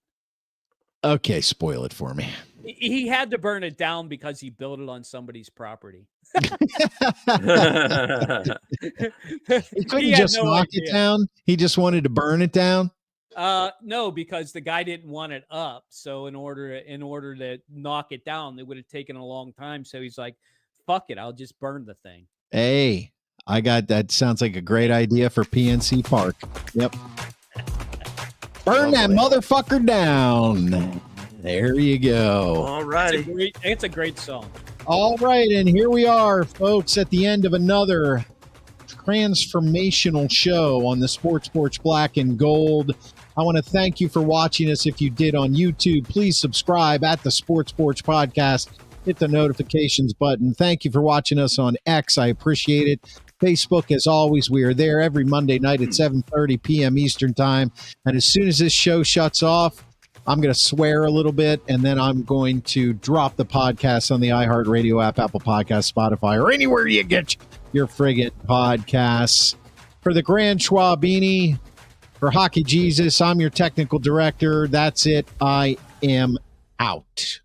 S1: Okay, spoil it for me.
S2: He had to burn it down because he built it on somebody's property.
S1: He couldn't just knock it down. He just wanted to burn it down.
S2: No, because the guy didn't want it up. So in order to knock it down, it would have taken a long time. So he's like, "Fuck it, I'll just burn the thing."
S1: Hey, that sounds like a great idea for PNC Park. Yep. Burn that motherfucker down. There you go.
S3: All righty.
S2: It's a great song.
S1: All right, and here we are, folks, at the end of another transformational show on the Sports Porch Black and Gold. I want to thank you for watching us. If you did on YouTube, please subscribe at the Sports Porch Podcast. Hit the notifications button. Thank you for watching us on X. I appreciate it. Facebook, as always, we are there every Monday night at 7:30 p.m. Eastern Time. And as soon as this show shuts off, I'm going to swear a little bit, and then I'm going to drop the podcast on the iHeartRadio app, Apple Podcasts, Spotify, or anywhere you get your friggin' podcasts. For the Grand Schwabini, for Hockey Jesus, I'm your technical director. That's it. I am out.